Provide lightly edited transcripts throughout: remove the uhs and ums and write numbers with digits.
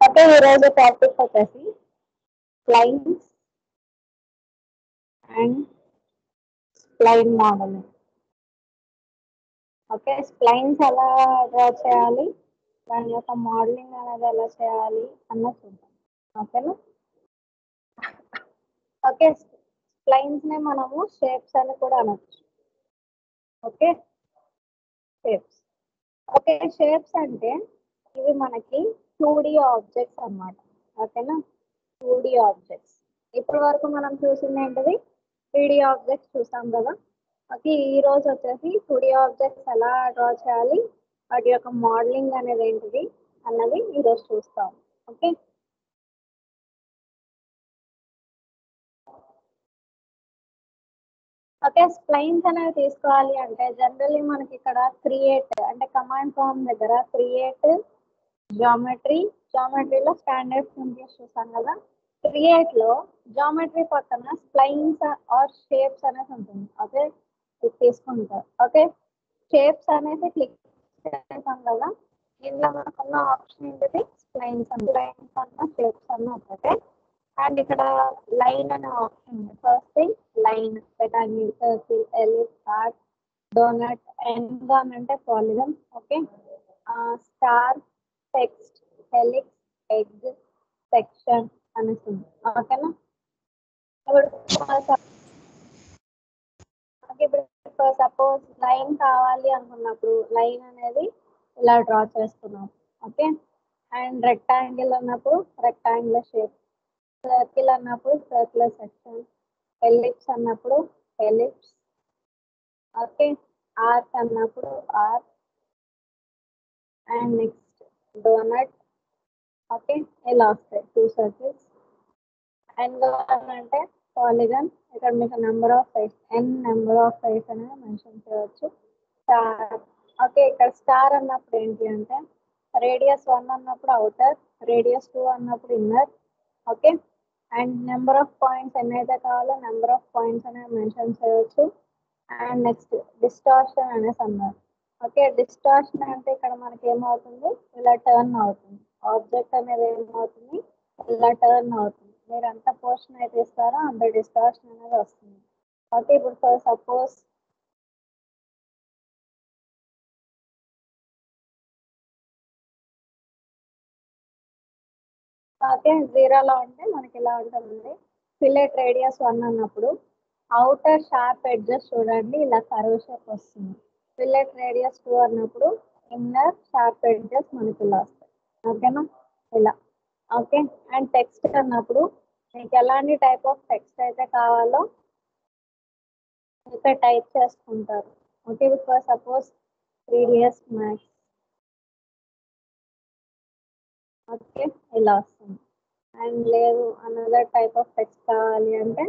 Okay, ఈరోజు topic వచ్చేసి splines and spline modelling. Okay, splines ఎలా డ్రా చేయాలి, దాని యొక్క మోడలింగ్ అనేది ఎలా చేయాలి అన్నది చూద్దాం. ఓకేనా? ఓకే, స్ప్లైన్స్ ని మనము షేప్స్ అని కూడా అనొచ్చు. Okay, shapes. ఓకే, షేప్స్ అంటే ఇవి మనకి 2D ఆబ్జెక్ట్స్ అన్నమాట. ఓకేనా? 2D objects. ఇప్పటి వరకు మనం చూసింది ఏంటిది? 3D ఆబ్జెక్ట్స్ చూసాం కదా. ఓకే, ఈ రోజు వచ్చేసి 2D ఆబ్జెక్ట్స్ ఎలా డ్రా చేయాలి, వాటి యొక్క మోడలింగ్ అనేది ఏంటిది అన్నది ఈరోజు చూస్తాం. ఓకే, ఓకే, స్ప్లైన్స్ అనేవి తీసుకోవాలి అంటే జనరల్లీ మనకి ఇక్కడ క్రియేట్ అంటే కమాండ్ ఫామ్ దగ్గర క్రియేట్ జామెట్రీలో స్టాండర్డ్ సింబల్స్ చూసాం కదా. క్రియేట్ లో జామెట్రీ పక్కన స్ప్లైన్స్ ఆర్ షేప్స్ అనేది ఉంటుంది. ఓకే, ఇది తీసుకుంటారు. ఓకే, షేప్స్ అనేది క్లిక్ చేసాం కదా, ఇందులో మనకున్న ఆప్షన్ ఏంటిది? స్ప్లైన్స్ అన్న షేప్స్ అన్న ఒకటే. అండ్ ఇక్కడ లైన్ అనే ఆప్షన్ ఉంది. First thing line, rectangle, circle, ellipse, heart, donut, ngon అంటే polygon. Okay, star, text, helix, egg, section అనేసి ఉంది. ఓకేనా? ఇప్పుడు సపోజ్ లైన్ కావాలి అనుకున్నప్పుడు లైన్ అనేది ఇలా డ్రా చేస్తున్నాం. ఓకే, అండ్ రెక్టాంగిల్ అన్నప్పుడు రెక్టాంగులర్ షేప్, సర్కిల్ అన్నప్పుడు సర్క్యులర్ సెక్షన్, ఎలిప్స్ అన్నప్పుడు ఎలిప్స్. ఓకే, ఆర్క్ అన్నప్పుడు arc, and next donut. Okay, ఇలా వస్తాయి 2 సర్కిల్స్. అండ్ అంటే పాలిగన్, ఇక్కడ మీకు number of sides number of sides అనేది మెన్షన్ చేయవచ్చు. స్టార్. ఓకే, ఇక్కడ స్టార్ అన్నప్పుడు ఏంటి అంటే రేడియస్ 1 అన్నప్పుడు అవుటర్, రేడియస్ 2 అన్నప్పుడు inner. Okay, and number of points ఎన్నైతే కావాలో నెంబర్ ఆఫ్ పాయింట్స్ అనేవి మెన్షన్ చేయవచ్చు. అండ్ నెక్స్ట్ డిస్టార్షన్ అనేసి అన్నారు. ఓకే, డిస్టార్షన్ అంటే ఇక్కడ మనకి ఏమవుతుంది? ఇలా టర్న్ అవుతుంది. ఆబ్జెక్ట్ అనేది ఏమవుతుంది? ఇలా టర్న్ అవుతుంది. మీరు ఎంత పోర్షన్ అయితే ఇస్తారో అంత డిస్టార్షన్ అనేది వస్తుంది. ఓకే, ఇప్పుడు ఫర్ సపోజ్ ఓకే, జీరోలో ఉంటే మనకి ఇలా ఉంటుంది. ఫిల్లెట్ రేడియస్ 1 అన్నప్పుడు అవుటర్ షార్ప్ ఎడ్జెస్ చూడండి ఇలా కర్వ్ షేప్ వస్తుంది. ఫిల్లెట్ రేడియస్ 2 అన్నప్పుడు ఇన్నర్ షార్ప్ ఎడ్జెస్ మనకి ఇలా వస్తాయి. ఓకేనా? ఇలా. ఓకే, అండ్ టెక్స్ట్ అన్నప్పుడు మీకు ఎలాంటి టైప్ ఆఫ్ టెక్స్ట్ అయితే కావాలో ఇక్కడ టైప్ చేసుకుంటారు. Okay, for suppose 3ds maths. Okay, ఇలా వస్తుంది. అండ్ లేదు అనదర్ టైప్ ఆఫ్ టెక్స్ట్ కావాలి అంటే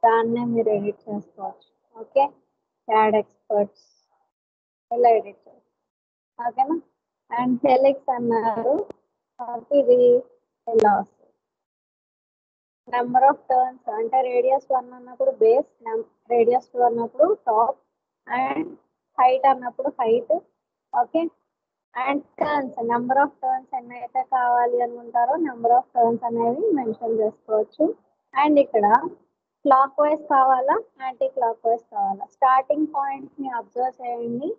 దాన్నే మీరు ఎడిట్ చేసుకోవచ్చు. ఓకే, యాడ్ ఎక్స్పర్ట్స్ ఇలా ఎడిట్ చేసుకోవచ్చు. ఓకేనా? అండ్ హెలిక్స్ అన్నారు, ఇది ఇలా వస్తుంది. నెంబర్ ఆఫ్ టర్న్స్ అంటే రేడియస్ 1 అన్నప్పుడు బేస్, రేడియస్ 2 అన్నప్పుడు టాప్, అండ్ హైట్ అన్నప్పుడు height. Okay, and turns number of turns ఎన్నైతే కావాలి అనుకుంటారో నెంబర్ ఆఫ్ టర్న్స్ అనేవి మెన్షన్ చేసుకోవచ్చు. అండ్ ఇక్కడ క్లాక్ వైజ్ కావాలా, యాంటీ క్లాక్ వైజ్ కావాలా, స్టార్టింగ్ పాయింట్ ని అబ్జర్వ్ చేయండి.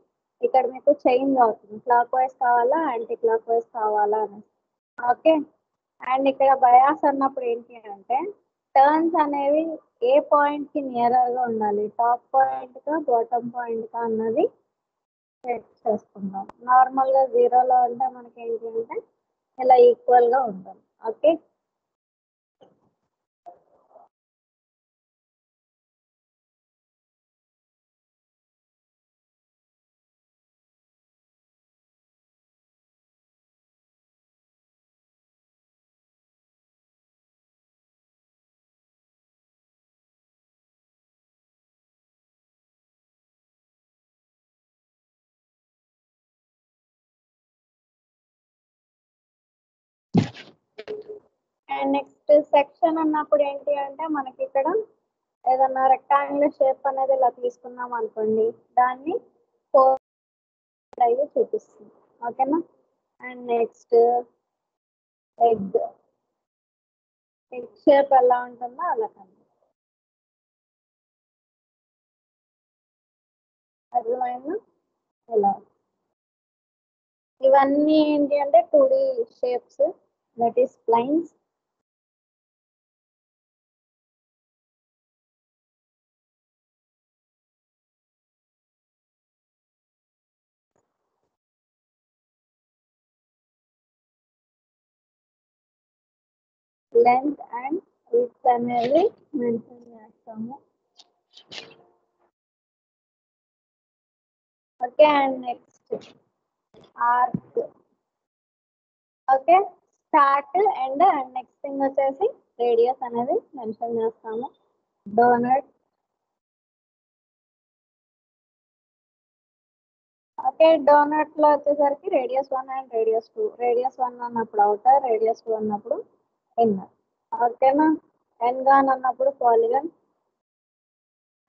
ఇక్కడ మీకు చేంజ్ అవుతుంది, క్లాక్ వైజ్ కావాలా యాంటీ క్లాక్ వైజ్ కావాలా అని. ఓకే, అండ్ ఇక్కడ బయాస్ అన్నప్పుడు ఏంటి అంటే టర్న్స్ అనేవి ఏ పాయింట్ కి నియరర్ గా ఉండాలి, టాప్ పాయింట్ కా బాటమ్ పాయింట్ కా అన్నది సెట్ చేసుకుందాం. నార్మల్ గా జీరోలో ఉంటే మనకి ఏంటి అంటే ఇలా ఈక్వల్ గా ఉంటుంది. ఓకే, అండ్ నెక్స్ట్ సెక్షన్ అన్నప్పుడు ఏంటి అంటే మనకి ఇక్కడ ఏదన్నా రెక్టాంగులర్ షేప్ అనేది ఇలా తీసుకున్నాం అనుకోండి, దాన్ని 4 డివైడ్ అయ్యి చూపిస్తుంది. ఓకేనా. అండ్ నెక్స్ట్ ఎగ్ షేప్ ఎలా ఉంటుందో అలా కనిపిస్తుంది. అర్థమైందా? ఇలా ఇవన్నీ ఏంటి అంటే 2D shapes, that is planes. Length and width అనేది మెన్షన్ చేస్తాము. Okay. And next arc. Okay. Start and next thing వచ్చేసి రేడియస్ అనేది మెన్షన్ చేస్తాము. డోనట్. ఓకే. డోనట్ లో వచ్చేసరికి రేడియస్ 1 అండ్ రేడియస్ 2. రేడియస్ 1 అన్నప్పుడు అవుటర్, రేడియస్ 2 అన్నప్పుడు ఇన్నర్. ఓకేనా. ఎన్గాన్ అన్నప్పుడు polygon.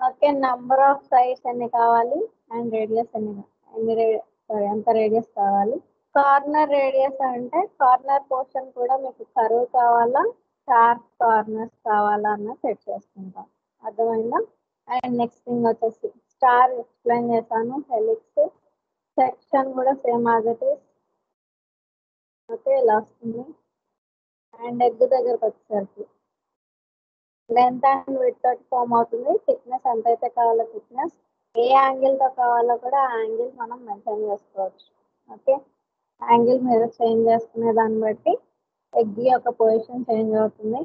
Okay. Number of sides ఎన్ని కావాలి అండ్ రేడియస్ ఎంత రేడియస్ కావాలి. కార్నర్ రేడియస్ అంటే కార్నర్ పోర్షన్ కూడా మీకు కర్వ్ కావాలా, షార్ప్ కార్నర్స్ కావాలా అన్న సెట్ చేసుకుంటాం. అర్థమైందా? అండ్ నెక్స్ట్ థింగ్ వచ్చేసి స్టార్ ఎక్స్ప్లెయిన్ చేశాను. హెలిక్స్ సెక్షన్ కూడా same as it is. Okay. ఇలా వస్తుంది. అండ్ ఎగ్ దగ్గరకు వచ్చేసరికి లెంత్ అండ్ విడ్త్ తోటి ఫామ్ అవుతుంది. థిక్నెస్ ఎంతైతే కావాలో థిక్నెస్, ఏ యాంగిల్తో కావాలో కూడా ఆ యాంగిల్ మనం మెన్షన్ చేసుకోవచ్చు. ఓకే. యాంగిల్ మీరు చేంజ్ చేసుకునే దాన్ని బట్టి ఎగ్ యొక్క పొజిషన్ చేంజ్ అవుతుంది.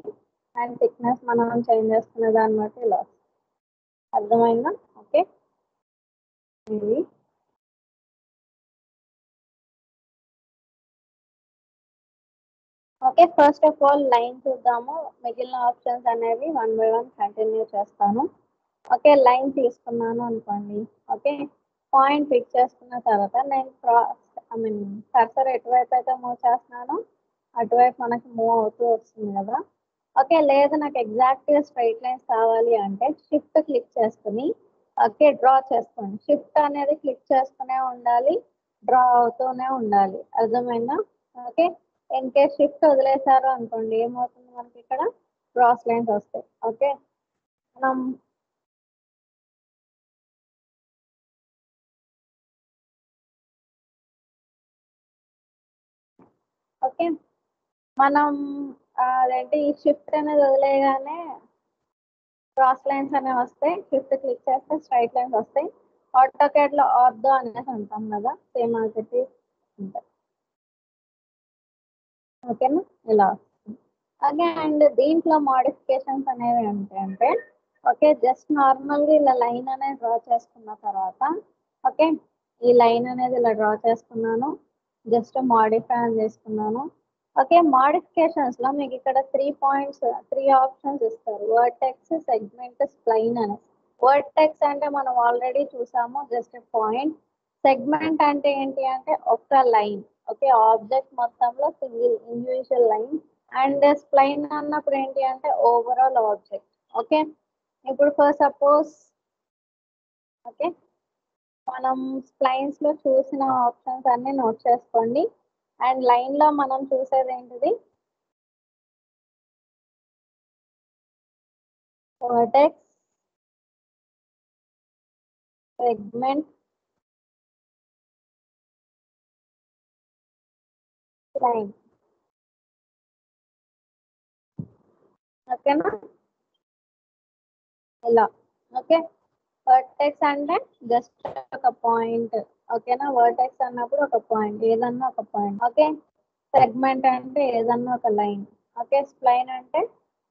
అండ్ థిక్నెస్ మనం చేంజ్ చేసుకునే దాన్ని బట్టి ఇలా వస్తుంది. అర్థమైందా? ఓకే. ఇది okay. First of all line చూద్దాము. మిగిలిన ఆప్షన్స్ అనేవి 1 by 1 కంటిన్యూ చేస్తాను. ఓకే. లైన్ తీసుకున్నాను అనుకోండి. ఓకే. పాయింట్ ఫిక్స్ చేసుకున్న తర్వాత నేను కర్సర్ ఎటువైపు అయితే మూవ్ చేస్తున్నానో అటువైపు మనకి మూవ్ అవుతూ వస్తుంది కదా. ఓకే. లేదు నాకు ఎగ్జాక్ట్గా స్ట్రైట్ లైన్స్ కావాలి అంటే షిఫ్ట్ క్లిక్ చేసుకుని ఓకే డ్రా చేసుకోండి. షిఫ్ట్ అనేది క్లిక్ చేసుకునే ఉండాలి, డ్రా అవుతూనే ఉండాలి. అర్థమైందా? ఓకే. ఇన్ కేస్ షిఫ్ట్ వదిలేశారు అనుకోండి ఏమవుతుంది మనకి ఇక్కడ క్రాస్ లైన్స్ వస్తాయి. ఓకే. మనం ఓకే మనం అదేంటి షిఫ్ట్ అనేది వదిలేయగానే క్రాస్ లైన్స్ అనేవి వస్తాయి. షిఫ్ట్ క్లిక్ చేస్తే స్ట్రైట్ లైన్స్ వస్తాయి. ఆటోకేడ్ లో ఆర్థో అనేసి అంటాం కదా, సేమ్ యాజ్ ఇట్ ఈస్ ఉంటాయి. ఓకేనా. ఇలా వస్తుంది. ఓకే. అండ్ దీంట్లో మోడిఫికేషన్స్ అనేవి ఏంటంటే ఓకే జస్ట్ నార్మల్గా ఇలా లైన్ అనేది డ్రా చేసుకున్న తర్వాత ఓకే ఈ లైన్ అనేది ఇలా డ్రా చేసుకున్నాను, జస్ట్ మాడిఫై అని చేసుకున్నాను. ఓకే. మోడిఫికేషన్స్ లో మీకు ఇక్కడ 3 ఆప్షన్స్ ఇస్తారు. వర్టెక్స్, సెగ్మెంట్, స్ప్లైన్ అని. వర్టెక్స్ అంటే మనం ఆల్రెడీ చూసాము, జస్ట్ పాయింట్. సెగ్మెంట్ అంటే ఏంటి అంటే ఒక లైన్. ఓకే. ఆబ్జెక్ట్ మొత్తంలో single individual line. And spline అన్నప్పుడు ఏంటి అంటే ఓవరాల్ ఆబ్జెక్ట్. ఓకే. ఇప్పుడు ఫర్ సపోజ్ ఓకే మనం స్ప్లైన్స్ లో చూసిన ఆప్షన్స్ అన్ని నోట్ చేసుకోండి. అండ్ లైన్ లో మనం చూసేది ఏంటిది వర్టెక్స్, సెగ్మెంట్, లైన్. ఓకేనా. ఇలా ఓకే. వర్టెక్స్ అంటే జస్ట్ ఒక పాయింట్. ఓకేనా. వర్టెక్స్ అన్నప్పుడు ఒక పాయింట్, ఏదన్నా ఒక పాయింట్. ఓకే. సెగ్మెంట్ అంటే ఏదన్నా ఒక లైన్. ఓకే. స్ప్లైన్ అంటే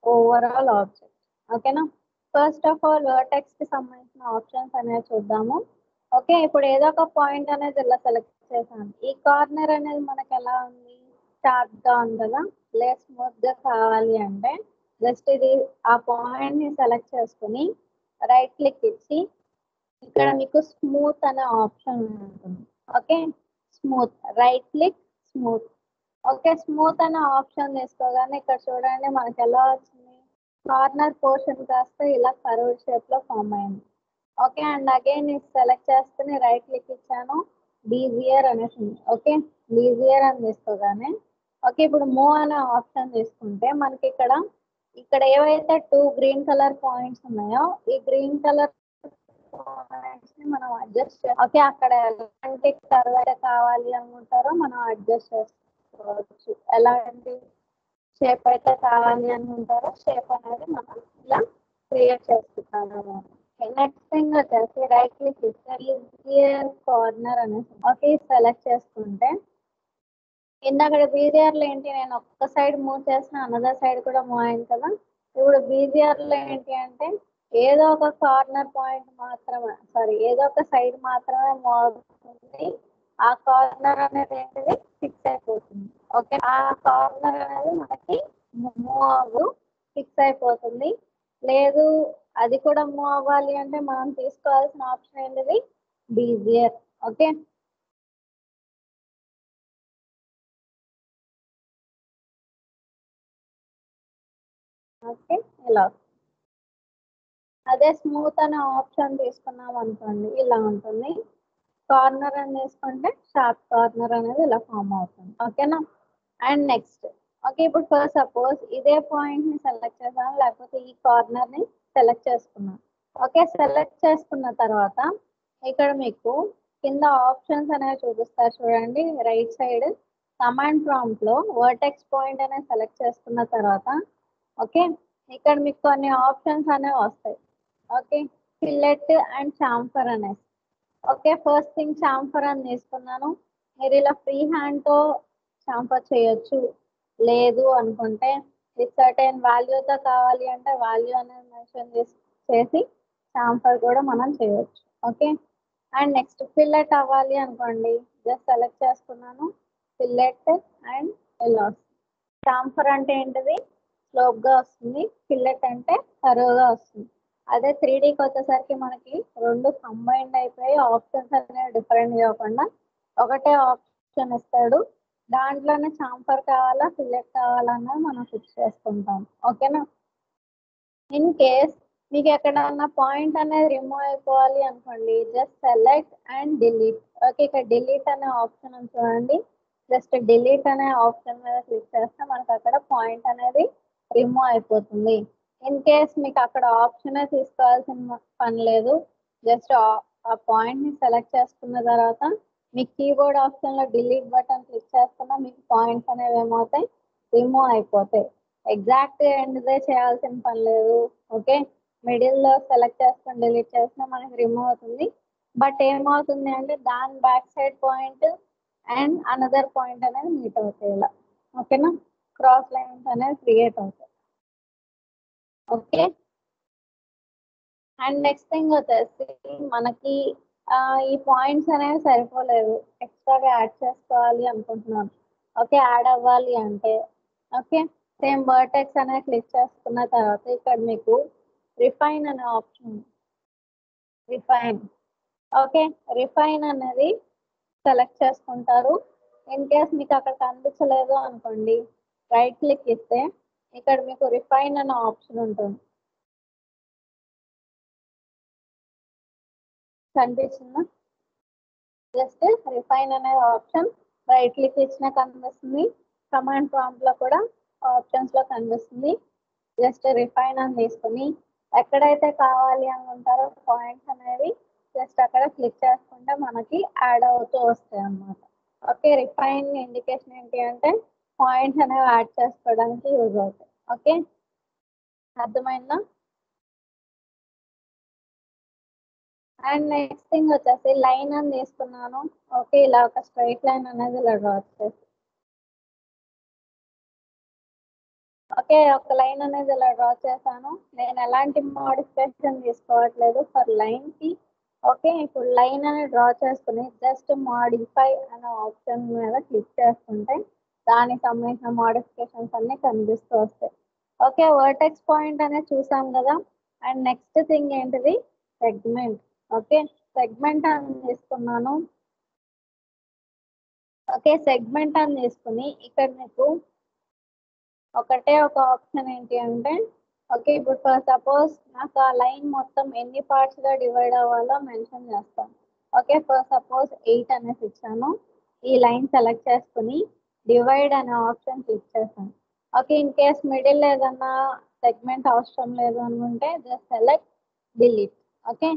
ఓవరాల్ ఆబ్జెక్ట్. ఓకేనా. ఫస్ట్ ఆఫ్ ఆల్ వర్టెక్స్ కి సంబంధించిన ఆప్షన్స్ అనేవి చూద్దాము. ఓకే. ఇప్పుడు ఏదో ఒక పాయింట్ అనేది ఇలా సెలెక్ట్ చేశాను. ఈ కార్నర్ అనేది మనకి ఎలా ఉంది, షార్ప్ గా ఉంది కదా. లేదు స్మూత్ గా కావాలి అంటే జస్ట్ ఇది ఆ పాయింట్ ని సెలెక్ట్ చేసుకుని రైట్ క్లిక్ ఇచ్చి ఇక్కడ మీకు స్మూత్ అనే ఆప్షన్ ఉంటుంది. Okay. Smooth, right click, smooth. Okay. Smooth అనే ఆప్షన్ తీసుకోగానే ఇక్కడ చూడండి మనకి ఎలా వచ్చింది, కార్నర్ పోర్షన్ కాస్త ఇలా కర్వ్ షేప్ లో ఫామ్ అయింది. ఓకే. అండ్ అగైన్ సెలెక్ట్ చేసుకుని రైట్ క్లిక్ ఇచ్చాను, బీజియర్ అనేసి ఉంది. ఓకే, బీజియర్ అని తీసుకోగానే ఓకే ఇప్పుడు మూవ్ అనే ఆప్షన్ తీసుకుంటే మనకి ఇక్కడ ఏవైతే 2 గ్రీన్ కలర్ పాయింట్స్ ఉన్నాయో ఈ గ్రీన్ కలర్ పాయింట్స్ ని మనం అడ్జస్ట్ ఓకే అక్కడ ఎలాంటి కర్వ్ అయితే కావాలి అనుకుంటారో మనం అడ్జస్ట్ చేసుకోవచ్చు. ఎలాంటి షేప్ అయితే కావాలి అనుకుంటారో షేప్ అనేది మనం ఇలా క్రియేట్ చేసుకుంటాము. నెక్స్ట్ థింగ్ వచ్చేసి రైట్ క్లిక్ ఇస్తే బీజియర్ కార్నర్ అనేసి ఓకే సెలెక్ట్ చేసుకుంటే ఇందాక బీజిఆర్ లో ఏంటి నేను ఒక్క సైడ్ మూవ్ చేసిన అనదర్ సైడ్ కూడా మూవ్ అయింది కదా. ఇప్పుడు బీజిఆర్ లో ఏంటి అంటే ఏదో ఒక కార్నర్ పాయింట్ మాత్రమే ఏదో ఒక సైడ్ మాత్రమే మూవ్ అవుతుంది. ఆ కార్నర్ అనేది ఏంటిది ఫిక్స్ అయిపోతుంది. ఓకే ఆ కార్నర్ అనేది మనకి మూవ్ అవ్వదు, ఫిక్స్ అయిపోతుంది. లేదు అది కూడా మూవ్ అవ్వాలి అంటే మనం తీసుకోవాల్సిన ఆప్షన్ ఏంటిది బీజియర్. ఓకే ఓకే ఇలా అదే స్మూత్ అనే ఆప్షన్ తీసుకున్నాం అనుకోండి ఇలా ఉంటుంది. కార్నర్ అని తీసుకుంటే షార్ప్ కార్నర్ అనేది ఇలా ఫామ్ అవుతుంది. ఓకేనా. అండ్ నెక్స్ట్ ఓకే ఇప్పుడు ఫస్ట్ సపోజ్ ఇదే పాయింట్ ని సెలెక్ట్ చేసాను లేకపోతే ఈ కార్నర్ ని సెలెక్ట్ చేసుకున్నాను. ఓకే సెలెక్ట్ చేసుకున్న తర్వాత ఇక్కడ మీకు కింద ఆప్షన్స్ అనేవి చూపిస్తారు చూడండి రైట్ సైడ్. కమాండ్ ప్రాంప్ట్ లో వర్టెక్స్ పాయింట్ అనేది సెలెక్ట్ చేసుకున్న తర్వాత ఓకే ఇక్కడ మీకు కొన్ని ఆప్షన్స్ అనేవి వస్తాయి. ఓకే ఫిల్లెట్ అండ్ చాంఫర్ అనేసి ఓకే ఫస్ట్ థింగ్ చాంఫర్ అని తీసుకున్నాను. మీరు ఇలా ఫ్రీ హ్యాండ్ తో చాంఫర్ చేయొచ్చు. లేదు అనుకుంటే విత్ సర్టెన్ వాల్యూతో కావాలి అంటే వాల్యూ అనేది మెన్షన్ చేసి చాంఫర్ కూడా మనం చేయొచ్చు. ఓకే అండ్ నెక్స్ట్ ఫిల్లెట్ అవ్వాలి అనుకోండి జస్ట్ సెలెక్ట్ చేసుకున్నాను ఫిల్లెట్ అండ్ ఇలా చాంఫర్ అంటే ఏంటిది స్లోప్ గా వస్తుంది, ఫిల్లెట్ అంటే కరువుగా వస్తుంది. అదే 3Dకి వచ్చేసరికి మనకి రెండు కంబైన్డ్ అయిపోయి ఆప్షన్స్ అనేవి డిఫరెంట్ కాకుండా ఒకటే ఆప్షన్ ఇస్తాడు. దాంట్లోనే చాంఫర్ కావాలా ఫిల్లెట్ కావాలన్నా మనం ఫిక్స్ చేసుకుంటాం. ఓకేనా. ఇన్ కేస్ మీకు ఎక్కడన్నా పాయింట్ అనేది రిమూవ్ అయిపోవాలి అనుకోండి just select and delete. Okay ఇక్కడ డిలీట్ అనే ఆప్షన్ ఉంది చూడండి. జస్ట్ డిలీట్ అనే ఆప్షన్ మీద క్లిక్ చేస్తే మనకు అక్కడ పాయింట్ అనేది రిమూవ్ అయిపోతుంది. ఇన్ కేస్ మీకు అక్కడ ఆప్షనే తీసుకోవాల్సిన పని లేదు. జస్ట్ ఆ పాయింట్ ని సెలెక్ట్ చేసుకున్న తర్వాత మీ కీబోర్డ్ ఆప్షన్ లో డిలీట్ బటన్ క్లిక్ చేసుకున్నా మీకు పాయింట్స్ అనేవి ఏమవుతాయి రిమూవ్ అయిపోతాయి. ఎగ్జాక్ట్ ఎండ్దే చేయాల్సిన పని లేదు. ఓకే మిడిల్ లో సెలెక్ట్ చేసుకొని డిలీట్ చేసినా మనకి రిమూవ్ అవుతుంది. బట్ ఏమవుతుంది అంటే దాని back side point and another point అనేది మీట్ అవుతాయి ఇలా. ఓకేనా క్రాస్ లైన్స్ అనేది క్రియేట్ అవుతాయి. ఓకే అండ్ నెక్స్ట్ థింగ్ వచ్చేసి మనకి ఈ పాయింట్స్ అనేవి సరిపోలేదు, ఎక్స్ట్రాగా యాడ్ చేసుకోవాలి అనుకుంటున్నాను. ఓకే యాడ్ అవ్వాలి అంటే ఓకే సేమ్ వర్టెక్స్ అనేది క్లిక్ చేసుకున్న తర్వాత ఇక్కడ మీకు రిఫైన్ అనే ఆప్షన్ రిఫైన్ ఓకే రిఫైన్ అనేది సెలెక్ట్ చేసుకుంటారు. ఇన్ కేస్ మీకు అక్కడ కనిపించలేదు అనుకోండి రైట్ క్లిక్ ఇస్తే ఇక్కడ మీకు రిఫైన్ అనే ఆప్షన్ ఉంటుంది. కనిపిస్తుందా. జస్ట్ రిఫైన్ అనే ఆప్షన్ రైట్ క్లిక్ ఇచ్చినా కనిపిస్తుంది. కమాండ్ ప్రాంప్ట్ లో కూడా ఆప్షన్స్ లో కనిపిస్తుంది. జస్ట్ రిఫైన్ అని తీసుకుని ఎక్కడైతే కావాలి అనుకుంటారో పాయింట్స్ అనేవి జస్ట్ అక్కడ క్లిక్ చేసుకుంటే మనకి యాడ్ అవుతూ వస్తాయి అన్నమాట. ఓకే రిఫైన్ ఇండికేషన్ ఏంటి అంటే పాయింట్స్ అనేవి యాడ్ చేసుకోవడానికి యూజ్ అవుతాయి. ఓకే అర్థమైందా. అండ్ నెక్స్ట్ థింగ్ వచ్చేసి లైన్ అని తీసుకున్నాను. ఓకే ఇలా ఒక స్ట్రైట్ లైన్ అనేది ఇలా డ్రా చేసి ఓకే ఒక లైన్ అనేది ఇలా డ్రా చేశాను. నేను ఎలాంటి మోడిఫికేషన్ తీసుకోవట్లేదు ఫర్ లైన్ కి. ఓకే ఇప్పుడు లైన్ అనేది డ్రా చేసుకుని జస్ట్ మాడిఫై అనే ఆప్షన్ మీద క్లిక్ చేసుకుంటే దానికి సంబంధించిన మోడిఫికేషన్స్ అన్ని కనిపిస్తూ వస్తాయి. ఓకే వర్టెక్స్ పాయింట్ అనేది చూసాం కదా. అండ్ నెక్స్ట్ థింగ్ ఏంటిది సెగ్మెంట్. ఓకే సెగ్మెంట్ అని తీసుకున్నాను. ఓకే సెగ్మెంట్ అని తీసుకుని ఇక్కడ మీకు ఒకటే ఒక ఆప్షన్ ఏంటి అంటే ఓకే ఇప్పుడు ఫర్ సపోజ్ నాకు ఆ లైన్ మొత్తం ఎన్ని పార్ట్స్ గా డివైడ్ అవ్వాలో మెన్షన్ చేస్తాను. ఓకే, ఫర్ సపోజ్ 8 అనేసి ఇచ్చాను. ఈ లైన్ సెలెక్ట్ చేసుకుని డివైడ్ అనే ఆప్షన్ క్లిక్ చేశాను. ఓకే, ఇన్ కేస్ మిడిల్ ఏదన్నా సెగ్మెంట్ అవసరం లేదు అనుకుంటే just select delete. Okay,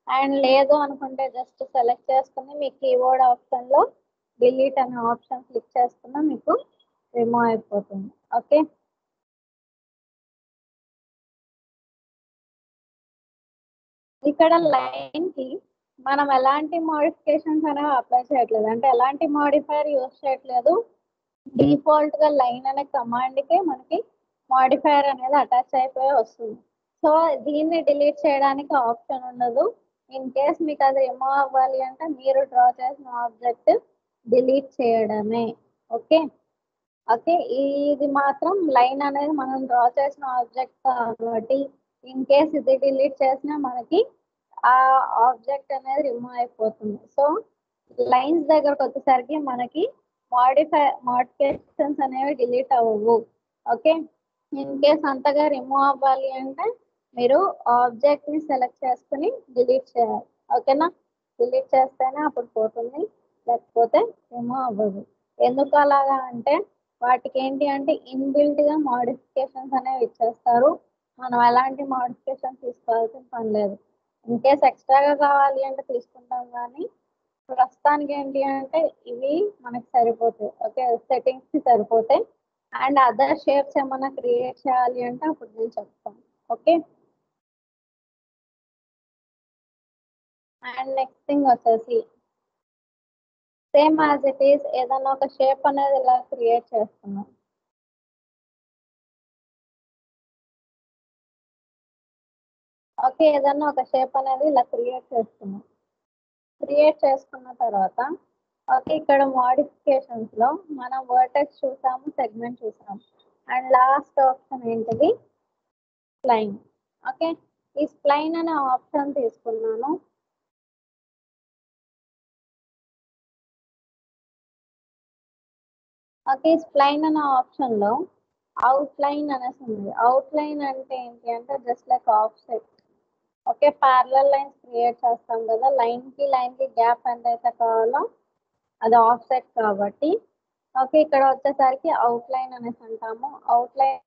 and లేదు అనుకుంటే జస్ట్ సెలెక్ట్ చేసుకుని మీ కీబోర్డ్ ఆప్షన్లో డిలీట్ అనే ఆప్షన్ క్లిక్ చేసుకున్నా మీకు రిమూవ్ అయిపోతుంది. ఓకే, ఇక్కడ లైన్ కి మనం ఎలాంటి మోడిఫికేషన్స్ అనేవి అప్లై చేయట్లేదు, అంటే ఎలాంటి మోడిఫైర్ యూజ్ చేయట్లేదు. డిఫాల్ట్ గా లైన్ అనే కమాండ్ కి మనకి మోడిఫైర్ అనేది అటాచ్ అయిపోయి వస్తుంది. సో దీన్ని డిలీట్ చేయడానికి ఆప్షన్ ఉండదు. ఇన్ కేస్ మీకు అది రిమూవ్ అవ్వాలి అంటే మీరు డ్రా చేసిన ఆబ్జెక్ట్ డిలీట్ చేయడమే. ఓకే, ఓకే, ఇది మాత్రం లైన్ అనేది మనం డ్రా చేసిన ఆబ్జెక్ట్ కాబట్టి ఇన్ కేస్ ఇది డిలీట్ చేసినా మనకి ఆ ఆబ్జెక్ట్ అనేది రిమూవ్ అయిపోతుంది. సో లైన్స్ దగ్గరకు వచ్చేసరికి మనకి మోడిఫికేషన్స్ అనేవి డిలీట్ అవ్వవు. ఓకే, ఇన్ కేస్ అంతగా రిమూవ్ అవ్వాలి అంటే మీరు ఆబ్జెక్ట్ ని సెలెక్ట్ చేసుకుని డిలీట్ చేయాలి. ఓకేనా, డిలీట్ చేస్తేనే అప్పుడు పోతుంది, లేకపోతే రిమూవ్ అవ్వదు. ఎందుకు అలాగా అంటే వాటికి ఏంటి అంటే ఇన్బిల్ట్ గా మోడిఫికేషన్స్ అనేవి ఇచ్చేస్తారు. మనం ఎలాంటి మోడిఫికేషన్ తీసుకోవాల్సిన పని లేదు. ఇన్ కేస్ ఎక్స్ట్రాగా కావాలి అంటే తీసుకుంటాం, కానీ ప్రస్తుతానికి ఏంటి అంటే ఇవి మనకి సరిపోతాయి. ఓకే, సెట్టింగ్స్ కి సరిపోతాయి. అండ్ అదర్ షేప్స్ ఏమైనా క్రియేట్ చేయాలి అంటే అప్పుడు నేను చెప్తాను. ఓకే, అండ్ నెక్స్ట్ థింగ్ వచ్చేసి సేమ్ యాజ్ ఇట్ ఈస్ ఏదైనా ఒక షేప్ అనేది ఇలా క్రియేట్ చేస్తున్నాం. ఓకే, ఏదైనా ఒక షేప్ అనేది ఇలా క్రియేట్ చేస్తున్నాం. క్రియేట్ చేసుకున్న తర్వాత ఓకే, ఇక్కడ మోడిఫికేషన్స్ లో మనం వర్టెక్స్ చూసాము, సెగ్మెంట్ చూసాము, అండ్ లాస్ట్ ఆప్షన్ ఏంటిది స్ప్లైన్. ఓకే, ఈ స్ప్లైన్ అనే ఆప్షన్ తీసుకున్నాను. ఓకే, స్ప్లైన్ అనే ఆప్షన్ లో అవుట్ లైన్ అనేసి ఉంది. అవుట్ లైన్ అంటే ఏంటి అంటే just like of set. Okay, parallel lines create చేస్తాం కదా, లైన్ కి గ్యాప్ ఎంత అయితే కావాలో అది ఆఫ్ సెట్ కాబట్టి. ఓకే, ఇక్కడ వచ్చేసరికి అవుట్ లైన్ అనేసి అంటాము. అవుట్ లైన్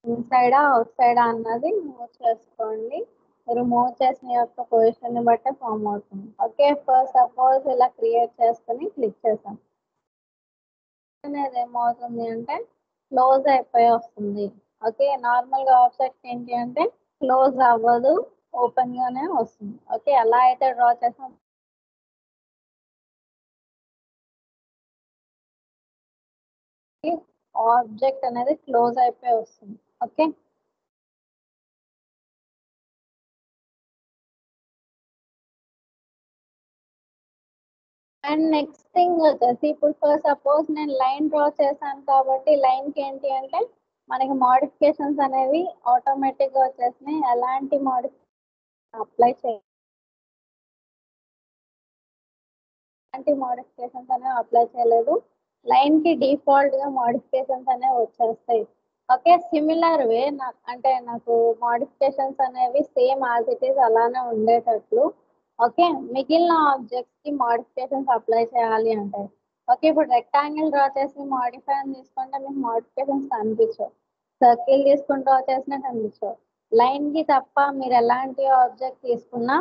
ఇన్సైడా అవుట్ సైడ్ అన్నది మూవ్ చేసుకోండి. మీరు మూవ్ చేసిన యొక్క పొజిషన్ ని బట్టే ఫామ్ అవుతుంది. ఓకే, ఫస్ట్ సపోజ్ ఇలా క్రియేట్ చేసుకుని క్లిక్ చేసాం అనేది ఏమవుతుంది అంటే క్లోజ్ అయిపోయి వస్తుంది. ఓకే, నార్మల్ గా ఆఫ్ సెట్ ఏంటి అంటే క్లోజ్ అవ్వదు, ఓపెన్ గానే వస్తుంది. ఓకే, ఎలా అయితే డ్రా చేసాం ఆబ్జెక్ట్ అనేది క్లోజ్ అయిపోయి వస్తుంది. ఓకే, అండ్ నెక్స్ట్ థింగ్ వచ్చేసి ఇప్పుడు ఫర్ సపోజ్ నేను లైన్ డ్రా చేశాను కాబట్టి లైన్ కి ఏంటి అంటే మనకి మోడిఫికేషన్స్ అనేవి ఆటోమేటిక్ గా వచ్చేసినాయి. ఎలాంటి మోడిఫికేషన్ అప్లై చేయాలి, ఎలాంటి మోడిఫికేషన్స్ అనేవి అప్లై చేయలేదు. లైన్ కి డిఫాల్ట్ గా మోడిఫికేషన్స్ అనేవి వచ్చేస్తాయి. ఓకే, సిమిలర్ వే అంటే నాకు మోడిఫికేషన్స్ అనేవి సేమ్ యాజ్ ఇట్ ఈస్ అలానే ఉండేటట్లు. ఓకే, మిగిలిన ఆబ్జెక్ట్స్ కి మోడిఫికేషన్స్ అప్లై చేయాలి అంటే ఓకే, ఇప్పుడు రెక్టాంగిల్ డ్రా చేసి మోడిఫై అని తీసుకుంటే మీకు మోడిఫికేషన్స్ కనిపించవు. సర్కిల్ తీసుకుని డ్రా చేసినా కనిపించవు. లైన్ కి తప్ప మీరు ఎలాంటి ఆబ్జెక్ట్ తీసుకున్నా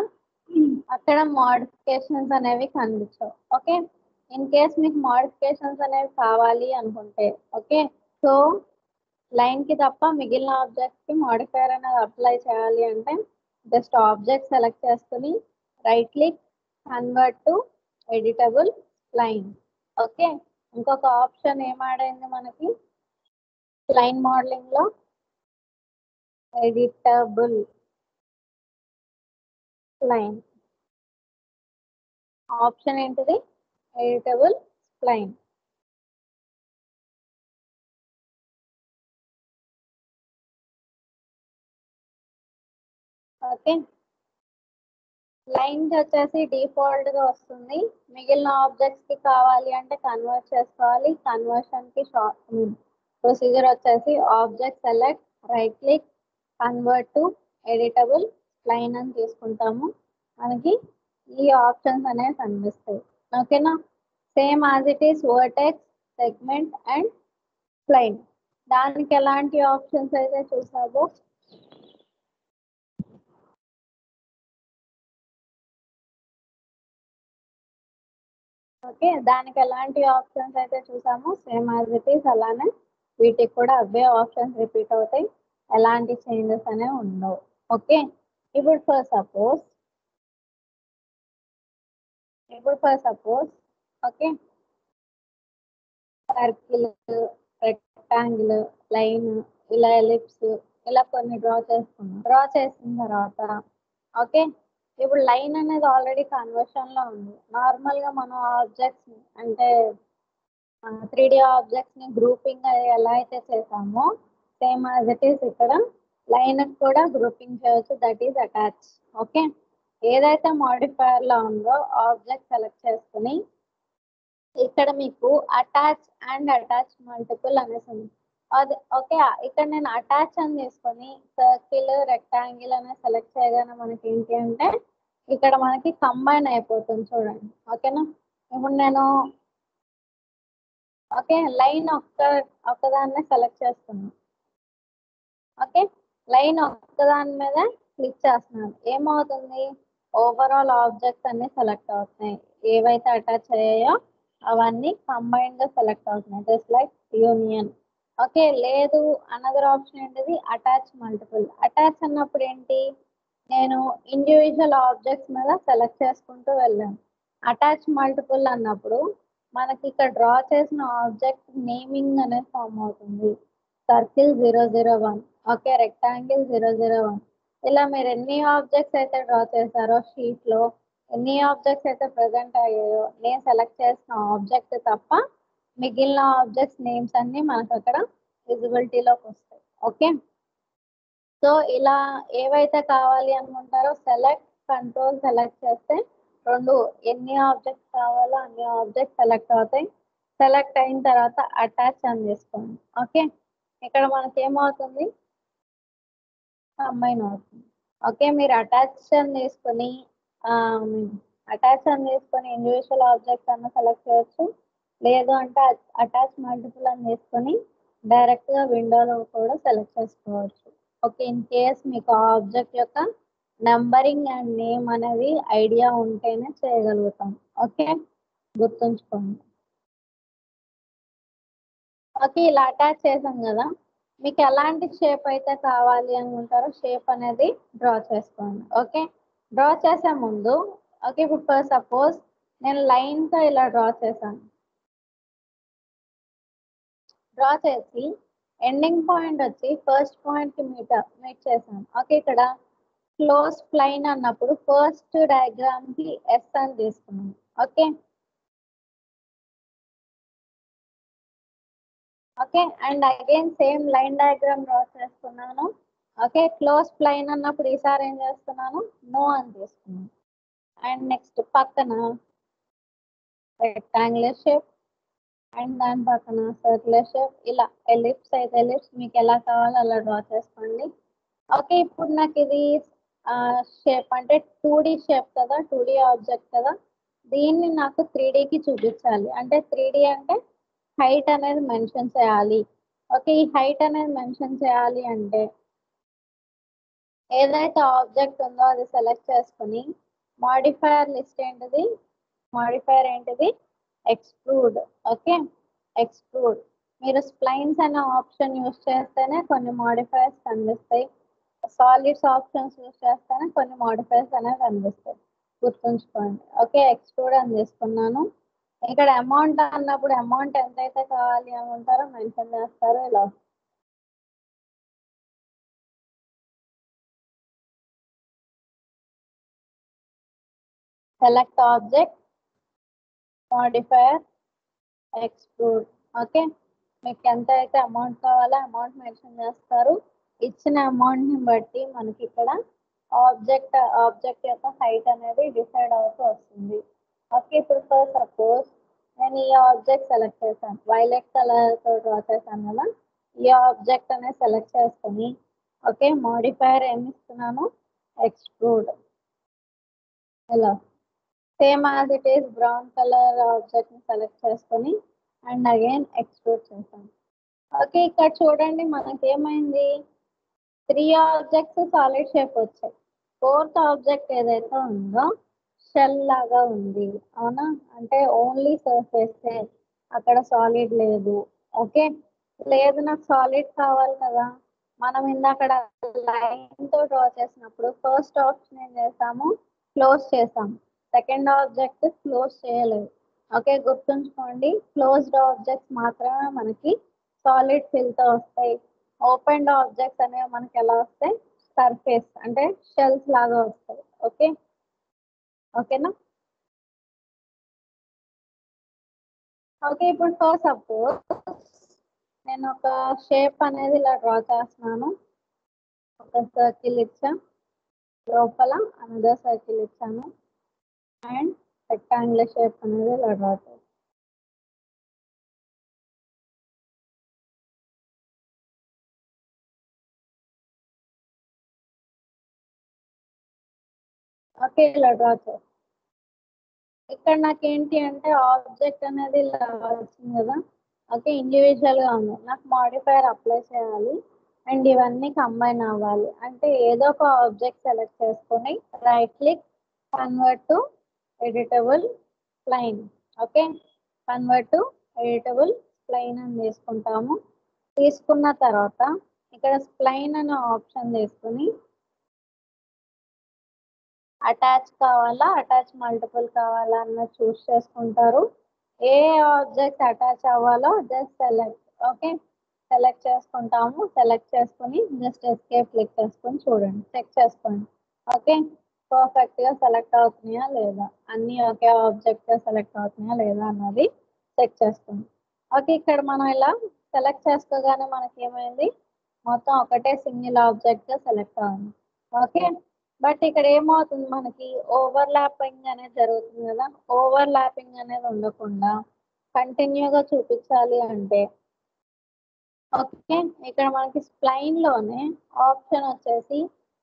అక్కడ మోడిఫికేషన్స్ అనేవి కనిపించవు. ఓకే, ఇన్ కేస్ మీకు మోడిఫికేషన్స్ అనేవి కావాలి అనుకుంటే ఓకే, సో లైన్ కి తప్ప మిగిలిన ఆబ్జెక్ట్స్ కి మోడిఫైర్ అనేది అప్లై చేయాలి అంటే జస్ట్ ఆబ్జెక్ట్ సెలెక్ట్ చేసుకుని right click, convert to editable line. Okay, ఇంకొక ఆప్షన్ ఏం యాడ్ అయింది మనకి లైన్ మోడలింగ్ లో ఎడిటబుల్ లైన్. ఆప్షన్ ఏంటిది ఎడిటబుల్ లైన్. ఓకే, లైన్ వచ్చేసి డిఫాల్ట్ గా వస్తుంది. మిగిలిన ఆబ్జెక్ట్స్ కి కావాలి అంటే కన్వర్ట్ చేసుకోవాలి. కన్వర్షన్ కి ప్రొసీజర్ వచ్చేసి object select, right click, convert to editable line అని తీసుకుంటాము, మనకి ఈ ఆప్షన్స్ అనేవి కనిపిస్తాయి. ఓకేనా, same as it is vertex, segment and spline. దానికి ఎలాంటి ఆప్షన్స్ అయితే చూసావో ఓకే, దానికి ఎలాంటి ఆప్షన్స్ అయితే చూసామో సేమ్ యాజ్ ఇట్ ఈస్ అలానే వీటికి కూడా అవే ఆప్షన్స్ రిపీట్ అవుతాయి, ఎలాంటి చేంజెస్ అనేవి ఉండవు. ఓకే, ఇప్పుడు for suppose okay, circle, rectangle, line, ఇలా ఎలిప్స్, ఇలా కొన్ని డ్రా చేసుకున్నాం. డ్రా చేసిన తర్వాత ఓకే, ఇప్పుడు లైన్ అనేది ఆల్రెడీ కన్వర్షన్ లో ఉంది. నార్మల్ గా మనం ఆబ్జెక్ట్స్ అంటే 3D ఆబ్జెక్ట్స్ ని గ్రూపింగ్ ఎలా అయితే చేసామో సేమ్ యాజ్ ఇట్ ఈస్ ఇక్కడ లైన్ కూడా గ్రూపింగ్ చేయవచ్చు, దట్ ఈస్ అటాచ్. ఓకే, ఏదైతే మోడిఫైయర్ లో ఉందో ఆబ్జెక్ట్ సెలెక్ట్ చేసుకుని ఇక్కడ మీకు అటాచ్ అండ్ అటాచ్ మల్టిపుల్ అనేసి ఉంది. అది ఓకే, ఇక్కడ నేను అటాచ్ అని తీసుకొని సర్కిల్, రెక్టాంగిల్ అనేది సెలెక్ట్ చేయగానే మనకి ఏంటి అంటే ఇక్కడ మనకి కంబైన్ అయిపోతుంది చూడండి. ఓకేనా, ఇప్పుడు నేను ఓకే లైన్ ఒక్కదాన్నే సెలెక్ట్ చేస్తున్నాను. ఓకే, లైన్ ఒక్కదాని మీద క్లిక్ చేస్తున్నాను, ఏమవుతుంది, ఓవరాల్ ఆబ్జెక్ట్స్ అన్ని సెలెక్ట్ అవుతున్నాయి, ఏవైతే అటాచ్ అయ్యాయో అవన్నీ కంబైన్డ్ గా సెలెక్ట్ అవుతున్నాయి, జస్ట్ లైక్ యూనియన్. ఓకే, లేదు అనదర్ ఆప్షన్ ఏంటిది, అటాచ్ మల్టిపుల్. అటాచ్ అన్నప్పుడు ఏంటి, నేను ఇండివిజువల్ ఆబ్జెక్ట్స్ మీద సెలెక్ట్ చేసుకుంటూ వెళ్ళాను. అటాచ్ మల్టిపుల్ అన్నప్పుడు మనకి ఇక్కడ డ్రా చేసిన ఆబ్జెక్ట్ నేమింగ్ అనేది ఫామ్ అవుతుంది, సర్కిల్ 001, ఓకే రెక్టాంగిల్ 001. ఇలా మీరు ఎన్ని ఆబ్జెక్ట్స్ అయితే డ్రా చేశారో షీట్ లో, ఎన్ని ఆబ్జెక్ట్స్ అయితే ప్రజెంట్ అయ్యాయో, నేను సెలెక్ట్ చేసిన ఆబ్జెక్ట్ తప్ప మిగిలిన ఆబ్జెక్ట్స్ నేమ్స్ అన్ని మనకు అక్కడ విజిబిలిటీలోకి వస్తాయి. ఓకే, సో ఇలా ఏవైతే కావాలి అనుకుంటారో సెలెక్ట్, కంట్రోల్ సెలెక్ట్ చేస్తే రెండు ఎన్ని ఆబ్జెక్ట్స్ కావాలో అన్ని ఆబ్జెక్ట్స్ సెలెక్ట్ అవుతాయి. సెలెక్ట్ అయిన తర్వాత అటాచ్ అని తీసుకోండి. ఓకే, ఇక్కడ మనకి ఏమవుతుంది, కంబైన్ అవుతుంది. ఓకే, మీరు అటాచ్ అని తీసుకొని ఇండివిజువల్ ఆబ్జెక్ట్స్ అన్న సెలెక్ట్ చేయొచ్చు, లేదు అంటే అటాచ్ మల్టిపుల్ అని తీసుకొని డైరెక్ట్ గా విండోలో కూడా సెలెక్ట్ చేసుకోవచ్చు. ఓకే, ఇన్ కేస్ మీకు ఆబ్జెక్ట్ యొక్క నెంబరింగ్ అండ్ నేమ్ అనేది ఐడియా ఉంటేనే చేయగలుగుతాం. ఓకే, గుర్తుంచుకోండి. ఓకే, ఇలా అటాచ్ చేసాం కదా, మీకు ఎలాంటి షేప్ అయితే కావాలి అనుకుంటారో షేప్ అనేది డ్రా చేసుకోండి. ఓకే, డ్రా చేసే ముందు ఓకే, ఇప్పుడు ఫర్ సపోజ్ నేను లైన్తో ఇలా డ్రా చేశాను. డ్రా చేసి ఎండింగ్ పాయింట్ వచ్చి ఫస్ట్ పాయింట్ కి మీట్ చేశాను. ఓకే, ఇక్కడ క్లోజ్ ప్లైన్ అన్నప్పుడు ఫస్ట్ డయాగ్రామ్ కి ఎస్ అని తీసుకున్నాను. Okay okay, and again same line diagram draw చేస్తున్నాను. ఓకే, క్లోజ్ ప్లైన్ అన్నప్పుడు ఈసారి ఏం చేస్తున్నాను, నో అని తీసుకున్నాను. అండ్ నెక్స్ట్ పక్కన రెక్టాంగులర్ షేప్ అండ్ దాని పక్కన సర్క్యులర్ షేప్, ఇలా ఎలిప్స్ అయితే ఎలిప్స్ మీకు ఎలా కావాలో అలా డ్రా చేసుకోండి. ఓకే, ఇప్పుడు నాకు ఇది షేప్ అంటే 2D షేప్ కదా, 2D ఆబ్జెక్ట్ కదా, దీన్ని నాకు 3Dకి చూపించాలి. అంటే 3D అంటే హైట్ అనేది మెన్షన్ చేయాలి. ఓకే, ఈ హైట్ అనేది మెన్షన్ చేయాలి అంటే ఏదైతే ఆబ్జెక్ట్ ఉందో అది సెలెక్ట్ చేసుకుని మాడిఫైయర్ లిస్ట్ ఏంటిది, మాడిఫైయర్ ఏంటిది, ఎక్స్ట్రూడ్. Okay, extrude. మీరు స్ప్లైన్స్ అనే ఆప్షన్ యూస్ చేస్తేనే కొన్ని మాడిఫైయర్స్ కనిపిస్తాయి, సాలిడ్స్ ఆప్షన్స్ యూస్ చేస్తేనే కొన్ని మాడిఫైయర్స్ అనేవి కనిపిస్తాయి, గుర్తుంచుకోండి. ఓకే, ఎక్స్ట్రూడ్ అని తీసుకున్నాను. ఇక్కడ అమౌంట్ అన్నప్పుడు అమౌంట్ ఎంతైతే కావాలి అనుకుంటారో మెన్షన్ చేస్తారు, ఇలా select object, modifier, extrude. Okay, మీకు ఎంత అయితే అమౌంట్ కావాలో అమౌంట్ మెన్షన్ చేస్తారు, ఇచ్చిన అమౌంట్ ని బట్టి మనకి ఇక్కడ ఆబ్జెక్ట్ యొక్క హైట్ అనేది డిసైడ్ అవుతూ వస్తుంది. ఓకే, ఇప్పుడు ఫర్ సపోజ్ నేను ఈ ఆబ్జెక్ట్ సెలెక్ట్ చేశాను, వైలెట్ కలర్ తో డ్రా చేశాను కదా, ఈ ఆబ్జెక్ట్ అనేది సెలెక్ట్ చేసుకొని ఓకే మాడిఫైయర్ ఏమి ఇస్తున్నాను, ఎక్స్ట్రూడ్ ఇలా same as it is brown colour object ని సెలెక్ట్ చేసుకొని అండ్ అగైన్ ఎక్స్ట్రూడ్ చేస్తాం. ఓకే, ఇక్కడ చూడండి మనకేమైంది, 3 ఆబ్జెక్ట్స్ సాలిడ్ షేప్ వచ్చాయి. 4th ఆబ్జెక్ట్ ఏదైతే ఉందో షెల్ లాగా ఉంది, అవునా, అంటే ఓన్లీ సర్ఫేస్, అక్కడ సాలిడ్ లేదు. ఓకే, లేదు నాకు సాలిడ్ కావాలి కదా, మనం ఇందాక లైన్ తో డ్రా చేసినప్పుడు ఫస్ట్ ఆప్షన్ ఏం చేసాము, క్లోజ్ చేసాము. సెకండ్ ఆబ్జెక్ట్ క్లోజ్ చేయలేదు. ఓకే, గుర్తుంచుకోండి, క్లోజ్డ్ ఆబ్జెక్ట్స్ మాత్రమే మనకి సాలిడ్ ఫిల్ తో వస్తాయి. ఓపెన్డ్ ఆబ్జెక్ట్స్ అనేవి మనకి ఎలా వస్తాయి, సర్ఫేస్ అంటే షెల్స్ లాగా వస్తాయి. ఓకే, ఓకేనా. ఓకే, ఇప్పుడు ఫర్ సపోజ్ నేను ఒక షేప్ అనేది ఇలా డ్రా చేస్తున్నాను. ఒక సర్కిల్ ఇచ్చా, లోపల అనదర్ సర్కిల్ ఇచ్చాను అండ్ రెక్టాంగులర్ షేప్ అనేది ఇలా డ్రా చేస్తాను. ఓకే, ఇలా డ్రా చేస్తాను. ఇక్కడ నాకేంటి అంటే ఆబ్జెక్ట్ అనేది ఇలా వచ్చింది కదా. ఓకే, ఇండివిజువల్ గా ఉంది, నాకు మాడిఫైయర్ అప్లై చేయాలి అండ్ ఇవన్నీ కంబైన్ అవ్వాలి అంటే ఏదో ఒక ఆబ్జెక్ట్ సెలెక్ట్ చేసుకొని right click, convert to editable spline. Okay, convert to editable spline అని తీసుకుంటాము. తీసుకున్న తర్వాత ఇక్కడ స్ప్లైన్ అనే ఆప్షన్ తీసుకుని అటాచ్ కావాలా, అటాచ్ మల్టిపుల్ కావాలా అన్నది చూస్ చేసుకుంటారు. ఏ ఆబ్జెక్ట్ అటాచ్ అవ్వాలో జస్ట్ సెలెక్ట్. ఓకే, సెలెక్ట్ చేసుకుంటాము. సెలెక్ట్ చేసుకుని జస్ట్ ఎస్కేప్ క్లిక్ చేసుకొని చూడండి, చెక్ చేసుకోండి. ఓకే, పర్ఫెక్ట్ గా సెలెక్ట్ అవుతున్నాయా లేదా, అన్ని ఒకే ఆబ్జెక్ట్ గా సెలెక్ట్ అవుతున్నాయా లేదా అన్నది చెక్ చేసుకోండి. ఓకే, ఇక్కడ మనం ఇలా సెలెక్ట్ చేసుకోగానే మనకి ఏమైంది, మొత్తం ఒకటే సింగిల్ ఆబ్జెక్ట్ గా సెలెక్ట్ అవ్వండి. ఓకే, బట్ ఇక్కడ ఏమవుతుంది, మనకి ఓవర్ ల్యాపింగ్ అనేది జరుగుతుంది కదా. ఓవర్ ల్యాపింగ్ అనేది ఉండకుండా కంటిన్యూగా చూపించాలి అంటే ఓకే, ఇక్కడ మనకి స్ప్లైన్ లోనే ఆప్షన్ వచ్చేసి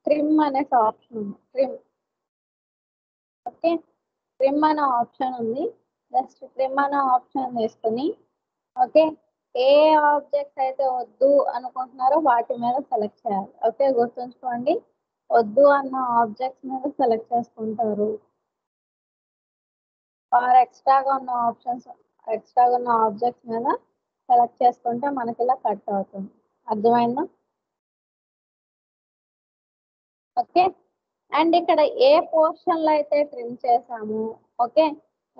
ట్రిమ్ అనే ఆప్షన్ ఉంది. ట్రిమ్. ఓకే, ట్రిమ్ అనే ఆప్షన్ ఉంది. జస్ట్ ట్రిమ్ అనే ఆప్షన్ తీసుకుని ఓకే, ఏ ఆబ్జెక్ట్స్ అయితే వద్దు అనుకుంటున్నారో వాటి మీద సెలెక్ట్ చేయాలి. ఓకే, గుర్తుంచుకోండి, వద్దు అన్న ఆబ్జెక్ట్స్ మీద సెలెక్ట్ చేసుకుంటారు. ఆర్ ఎక్స్ట్రాగా ఉన్న ఆప్షన్స్, ఎక్స్ట్రాగా ఉన్న ఆబ్జెక్ట్స్ మీద సెలెక్ట్ చేసుకుంటే మనకి ఇలా కట్ అవుతుంది. అర్థమైందా. ఓకే, అండ్ ఇక్కడ ఏ పోర్షన్ లో అయితే ట్రిమ్ చేసాము, ఓకే,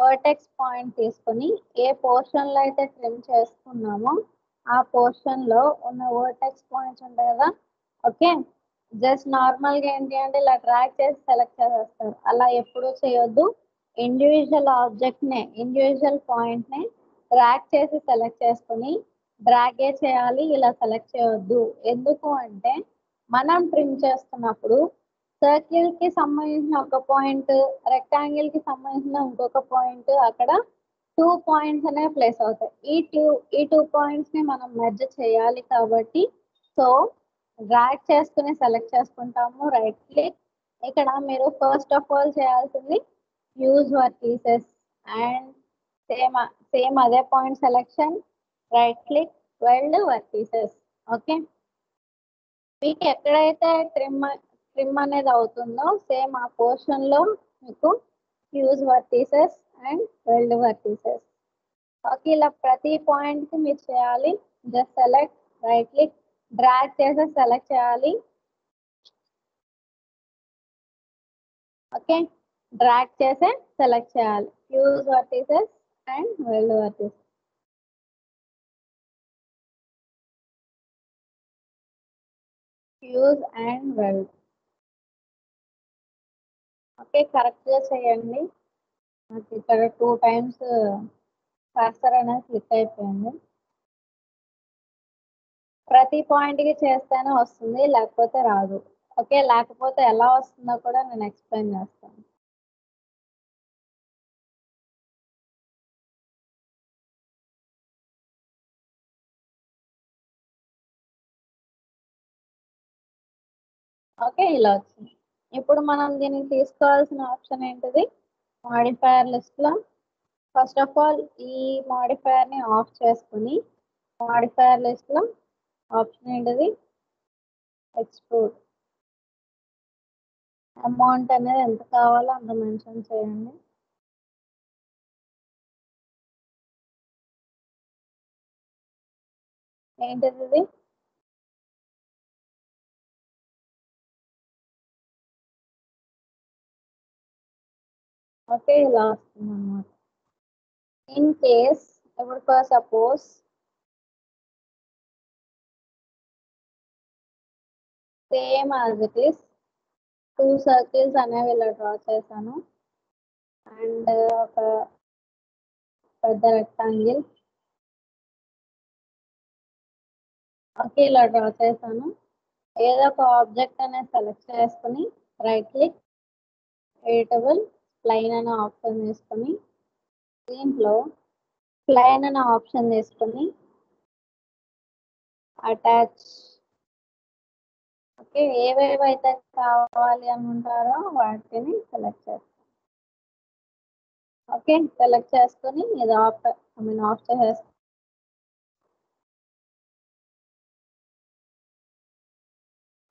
వర్టెక్స్ పాయింట్ తీసుకొని ఏ పోర్షన్ లో అయితే ట్రిమ్ చేసుకున్నామో ఆ పోర్షన్ లో ఉన్న వర్టెక్స్ పాయింట్స్ ఉంటాయి కదా. ఓకే, జస్ట్ నార్మల్ గా ఏంటి అంటే ఇలా డ్రాగ్ చేసి సెలెక్ట్ చేసేస్తారు, అలా ఎప్పుడూ చేయొద్దు. ఇండివిజువల్ ఆబ్జెక్ట్ నే, ఇండివిజువల్ పాయింట్ నే డ్రాగ్ చేసి సెలెక్ట్ చేసుకుని డ్రాగే చేయాలి, ఇలా సెలెక్ట్ చేయొద్దు. ఎందుకు అంటే మనం ట్రిమ్ చేస్తున్నప్పుడు సర్కిల్ కి సంబంధించిన ఒక పాయింట్, రెక్టాంగిల్ కి సంబంధించిన ఇంకొక పాయింట్, అక్కడ 2 పాయింట్స్ అనేవి ప్లేస్ అవుతాయి. ఈ టూ పాయింట్స్ ని మనం మెర్జ్ చేయాలి కాబట్టి సో డ్రాగ్ చేసుకుని సెలెక్ట్ చేసుకుంటాము. రైట్ క్లిక్, ఇక్కడ మీరు ఫస్ట్ ఆఫ్ ఆల్ చేయాల్సింది use vertices and same same అదే point selection, right click, weld vertices. Okay, మీకు ఎక్కడైతే ట్రిమ్ అనేది అవుతుందో సేమ్ ఆ పోర్షన్ లో మీకు use vertices and weld vertices. Okay, ఇలా ప్రతి పాయింట్ కి మీరు చేయాలి. Just select, right click, drag చేసి సెలెక్ట్ చేయాలి. ఓకే, డ్రాగ్ చేసి సెలెక్ట్ చేయాలి use vertices and weld vertices. Use and weld. Okay, correct గా చేయండి. నాకు ఇక్కడ 2 టైమ్స్ కర్సర్ అనేది క్లిక్ అయిపోయింది. ప్రతి పాయింట్ కి చేస్తేనే వస్తుంది, లేకపోతే రాదు. ఓకే, లేకపోతే ఎలా వస్తుందో కూడా నేను ఎక్స్ప్లెయిన్ చేస్తాను. ఓకే, ఇలా వచ్చింది. ఇప్పుడు మనం దీనికి తీసుకోవాల్సిన ఆప్షన్ ఏంటిది, మాడిఫైయర్ లిస్ట్లో ఫస్ట్ ఆఫ్ ఆల్ ఈ మాడిఫైయర్ని ఆఫ్ చేసుకుని మాడిఫైయర్ లిస్ట్లో ఆప్షన్ ఏంటిది, ఎక్స్ట్రూడ్. అమౌంట్ అనేది ఎంత కావాలో అంత మెన్షన్ చేయండి. ఏంటిది ఇది, ఓకే ఇలా వస్తుంది అన్నమాట. ఇన్ కేస్ ఇప్పుడు for suppose same as it is 2 circles అనేవి ఇలా డ్రా చేశాను అండ్ ఒక పెద్ద రెక్టాంగిల్ ఓకే ఇలా డ్రా చేశాను. ఏదో ఒక ఆబ్జెక్ట్ అనేది సెలెక్ట్ చేసుకుని రైట్ క్లిక్ ఎడిటబుల్ ప్లైన్ అనే ఆప్షన్ తీసుకొని దీంట్లో ప్లైన్ అనే ఆప్షన్ తీసుకొని అటాచ్. ఓకే ఏవేవైతే కావాలి అనుకుంటారో వాటిని సెలెక్ట్ చేస్తాం. ఓకే సెలెక్ట్ చేసుకొని ఇది ఆఫ్ ఆఫ్ చేసేస్తాం.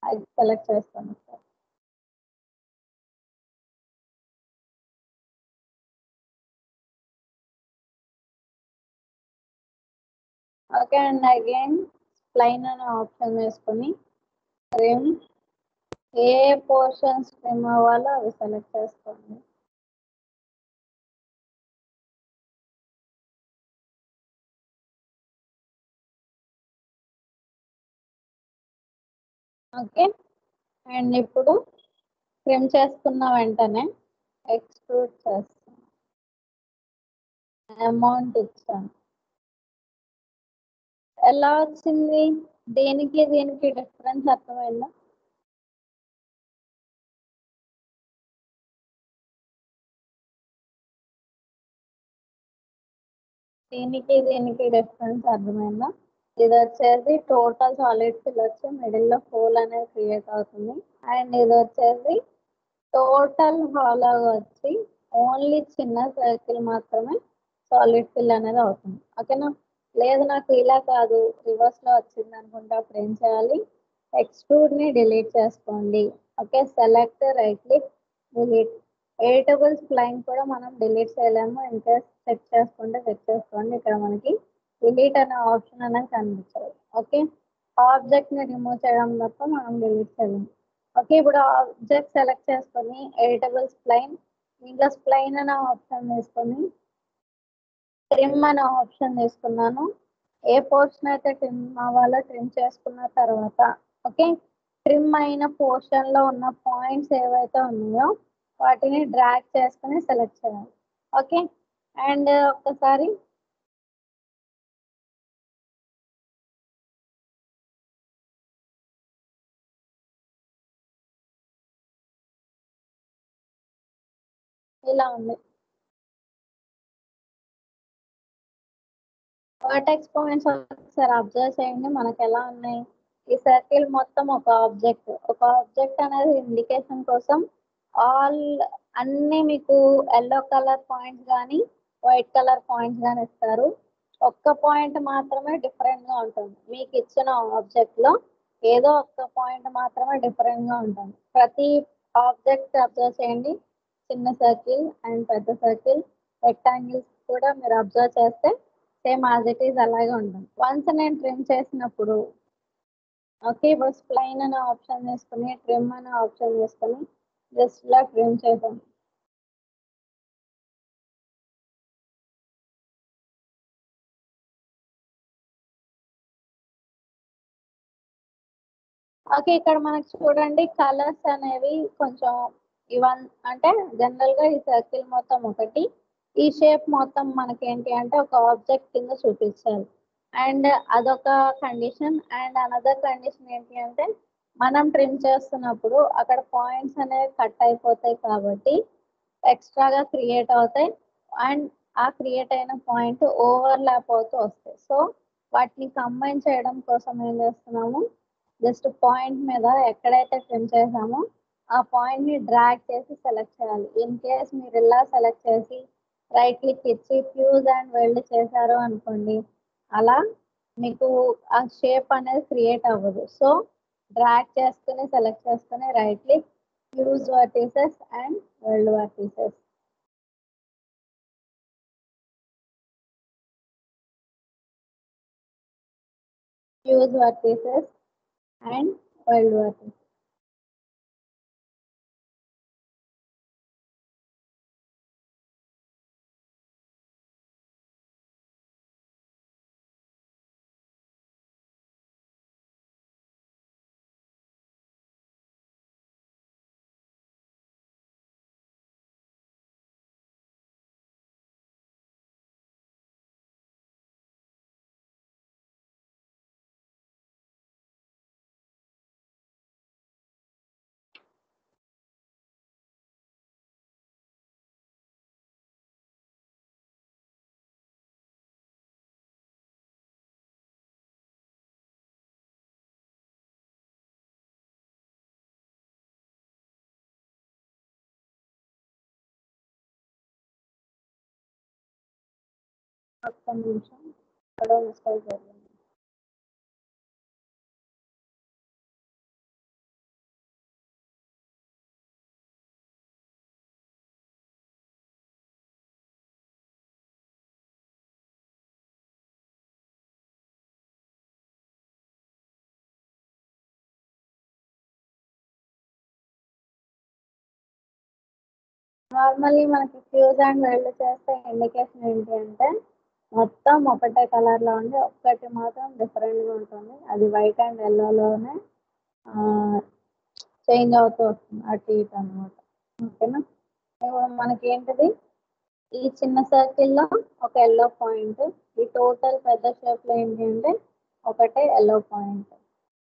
అది సెలెక్ట్ చేస్తాను sir. Okay and again plane అనే ఆప్షన్ వేసుకొని ట్రిమ్ ఏ పోర్షన్స్ ట్రిమ్ అవ్వాలో అవి సెలెక్ట్ చేసుకోండి. ఓకే అండ్ ఇప్పుడు ట్రిమ్ చేసుకున్న వెంటనే ఎక్స్ట్రూడ్ చేస్తాను. అమౌంట్ ఇచ్చాను. ఎలా వచ్చింది, దేనికి దీనికి డిఫరెన్స్ అర్థమైందా? దీనికి దీనికి డిఫరెన్స్ అర్థమైందా? ఇది వచ్చేసి టోటల్ సాలిడ్ ఫిల్ వచ్చి మిడిల్లో హోల్ అనేది క్రియేట్ అవుతుంది అండ్ ఇది వచ్చేసి టోటల్ హాలోగా వచ్చి ఓన్లీ చిన్న సర్కిల్ మాత్రమే సాలిడ్ ఫిల్ అనేది అవుతుంది. ఓకేనా, లేదు నాకు ఇలా కాదు రివర్స్లో వచ్చింది అనుకుంటే అప్పుడు ఏం చేయాలి, ఎక్స్ట్రూడ్ని డిలీట్ చేసుకోండి. Okay select right click delete. Editable spline కూడా మనం డిలీట్ చేయలేము. ఇంకేస్ చెక్ చేసుకుంటే చెక్ చేసుకోండి, ఇక్కడ మనకి డిలీట్ అనే ఆప్షన్ అనేది కనిపించదు. ఓకే ఆబ్జెక్ట్ని రిమూవ్ చేయడం తప్ప మనం డిలీట్ చేయలేము. ఓకే ఇప్పుడు ఆబ్జెక్ట్ సెలెక్ట్ చేసుకొని ఎడిటబుల్ స్ప్లైన్ ఇంకా స్ప్లైన్ అనే ఆప్షన్ తీసుకొని ట్రిమ్ అనే ఆప్షన్ తీసుకున్నాను. ఏ పోర్షన్ అయితే ట్రిమ్ అవ్వాలో ట్రిమ్ చేసుకున్న తర్వాత ఓకే ట్రిమ్ అయిన పోర్షన్లో ఉన్న పాయింట్స్ ఏవైతే ఉన్నాయో వాటిని డ్రాగ్ చేసుకుని సెలెక్ట్ చేయాలి. ఓకే అండ్ ఒక్కసారి ఇలా ఉంది. వర్టెక్స్ పాయింట్స్ ఒకసారి అబ్జర్వ్ చేయండి మనకు ఎలా ఉన్నాయి. ఈ సర్కిల్ మొత్తం ఒక ఆబ్జెక్ట్ అనేది ఇండికేషన్ కోసం ఆల్ అన్ని మీకు ఎల్లో కలర్ పాయింట్స్ కానీ వైట్ కలర్ పాయింట్స్ కానీ ఇస్తారు. ఒక్క పాయింట్ మాత్రమే డిఫరెంట్గా ఉంటుంది. మీకు ఇచ్చిన ఆబ్జెక్ట్లో ఏదో ఒక్క పాయింట్ మాత్రమే డిఫరెంట్గా ఉంటుంది. ప్రతి ఆబ్జెక్ట్ అబ్జర్వ్ చేయండి, చిన్న సర్కిల్ అండ్ పెద్ద సర్కిల్ రెక్టాంగిల్స్ కూడా మీరు అబ్జర్వ్ చేస్తే సేమ్ యాజ్ ఇట్ ఈస్ అలాగే ఉంటుంది. వన్స్ నేను ట్రిమ్ చేసినప్పుడు ఓకే ఇప్పుడు స్ప్లైన్ అనే ఆప్షన్ తీసుకుని ట్రిమ్ అనే ఆప్షన్ తీసుకొని జస్ట్ ఇలా ట్రిమ్ చేద్దాం. ఓకే ఇక్కడ మనకు చూడండి కలర్స్ అనేవి కొంచెం ఇవన్ అంటే జనరల్గా ఈ సర్కిల్ మొత్తం ఒకటి, ఈ షేప్ మొత్తం మనకి ఏంటి అంటే ఒక ఆబ్జెక్ట్ కింద చూపించాలి అండ్ అదొక కండిషన్. అండ్ అనదర్ కండిషన్ ఏంటి అంటే మనం ట్రిమ్ చేస్తున్నప్పుడు అక్కడ పాయింట్స్ అనేవి కట్ అయిపోతాయి కాబట్టి ఎక్స్ట్రాగా క్రియేట్ అవుతాయి అండ్ ఆ క్రియేట్ అయిన పాయింట్ ఓవర్లాప్ అవుతూ వస్తాయి. సో వాటిని కంబైన్ చేయడం కోసం ఏం చేస్తున్నాము, జస్ట్ పాయింట్ మీద ఎక్కడైతే ట్రిమ్ చేసామో ఆ పాయింట్ ని డ్రాగ్ చేసి సెలెక్ట్ చేయాలి. ఇన్ కేస్ మీరు ఇలా సెలెక్ట్ చేసి రైట్ క్లిక్ ఇచ్చి ఫ్యూజ్ అండ్ వెల్డ్ చేశారు అనుకోండి, అలా మీకు ఆ షేప్ అనేది క్రియేట్ అవ్వదు. సో డ్రాగ్ చేసుకుని సెలెక్ట్ చేసుకుని right click fuse vertices and weld vertices. Fuse vertices and weld vertices. ఒక్క నిమిషం, ఎక్కడో మిస్టేక్ జరిగింది. నార్మల్లీ మనకి ఫ్యూజ్ అండ్ వెల్డ్ చేస్తే ఇండికేషన్ ఏంటి అంటే మొత్తం ఒకటే కలర్ లో ఉండి ఒక్కటి మాత్రం డిఫరెంట్ గా ఉంటుంది. అది వైట్ అండ్ ఎల్లోలోనే చేంజ్ అవుతూ వస్తుంది అటు ఇటు అనమాట. ఓకేనా, ఇప్పుడు మనకి ఏంటిది, ఈ చిన్న సర్కిల్ లో ఒక ఎల్లో పాయింట్, ఈ టోటల్ పెద్ద షేప్ లో ఏంటి అంటే ఒకటే ఎల్లో పాయింట్.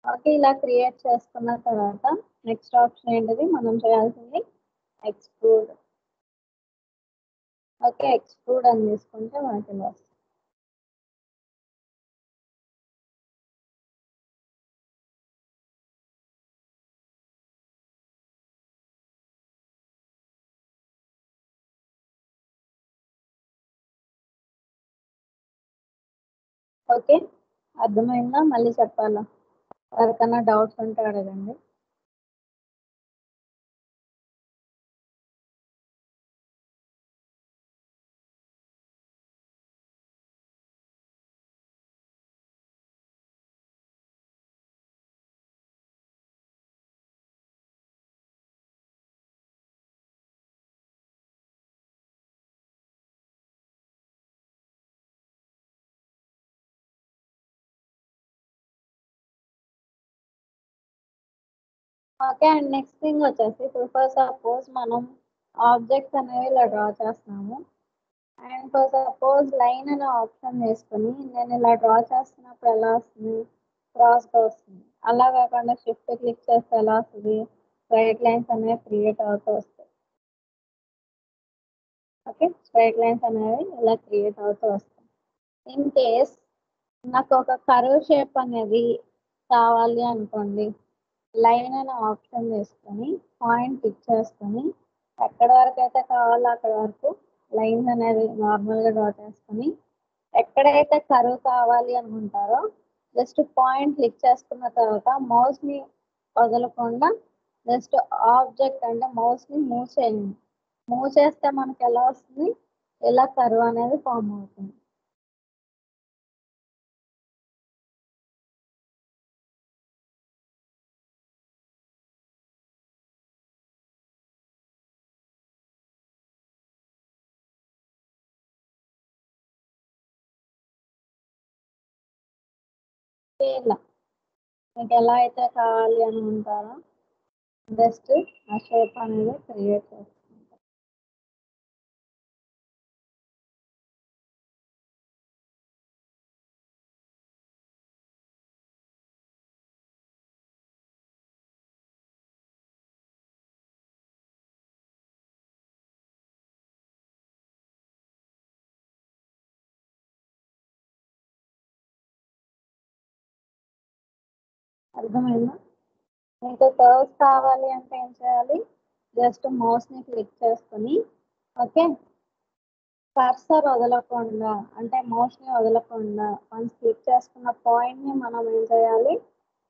ఓకే, ఇలా క్రియేట్ చేసుకున్న తర్వాత నెక్స్ట్ ఆప్షన్ ఏంటిది, మనం చేయాల్సింది ఎక్స్ట్రూడ్. ఓకే, ఎక్స్ట్రూడ్ అని తీసుకుంటే మనకి ఇలా వస్తుంది. ఓకే, అర్థమైందా? మళ్ళీ చెప్పాలా? ఎవరికైనా డౌట్స్ ఉంటే అడగండి. ఓకే, అండ్ నెక్స్ట్ థింగ్ వచ్చేసి ఇప్పుడు ఫర్ సపోజ్ మనం ఆబ్జెక్ట్స్ అనేవి ఇలా డ్రా చేస్తున్నాము. అండ్ ఫర్ సపోజ్ లైన్ అనే ఆప్షన్ చేసుకుని నేను ఇలా డ్రా చేస్తున్నప్పుడు ఎలా వస్తుంది, క్రాస్గా వస్తుంది. అలా కాకుండా షిఫ్ట్ క్లిక్ చేస్తే ఎలా వస్తుంది, స్ట్రైట్ లైన్స్ అనేవి క్రియేట్ అవుతూ వస్తాయి. ఓకే, స్ట్రైట్ లైన్స్ అనేవి ఇలా క్రియేట్ అవుతూ వస్తాయి. ఇన్ కేస్ నాకు ఒక కర్వ్ షేప్ అనేది కావాలి అనుకోండి, లైన్ అనే ఆప్షన్ చేసుకొని పాయింట్ పిక్ చేసుకొని ఎక్కడ వరకు అయితే కావాలో అక్కడ వరకు లైన్స్ అనేది నార్మల్గా డ్రా చేసుకొని ఎక్కడైతే కర్వ్ కావాలి అనుకుంటారో జస్ట్ పాయింట్ క్లిక్ చేసుకున్న తర్వాత మౌస్ని వదలకుండా జస్ట్ ఆబ్జెక్ట్ అంటే మౌస్ని మూవ్ చేయండి. మూవ్ చేస్తే మనకి ఎలా వస్తుంది, ఇలా కర్వ్ అనేది ఫామ్ అవుతుంది. ఇలా మీకు ఎలా అయితే కావాలి అనుకుంటారో జస్ట్ ఆ షేప్ అనేది క్రియేట్ చేస్తాం. అర్థమైందా? మీకు కర్వ్స్ కావాలి అంటే ఏం చేయాలి, జస్ట్ మౌస్ని క్లిక్ చేసుకుని ఓకే కర్సర్ వదలకుండా అంటే మౌస్ని వదలకుండా వన్స్ క్లిక్ చేసుకున్న పాయింట్ని మనం ఏం చేయాలి,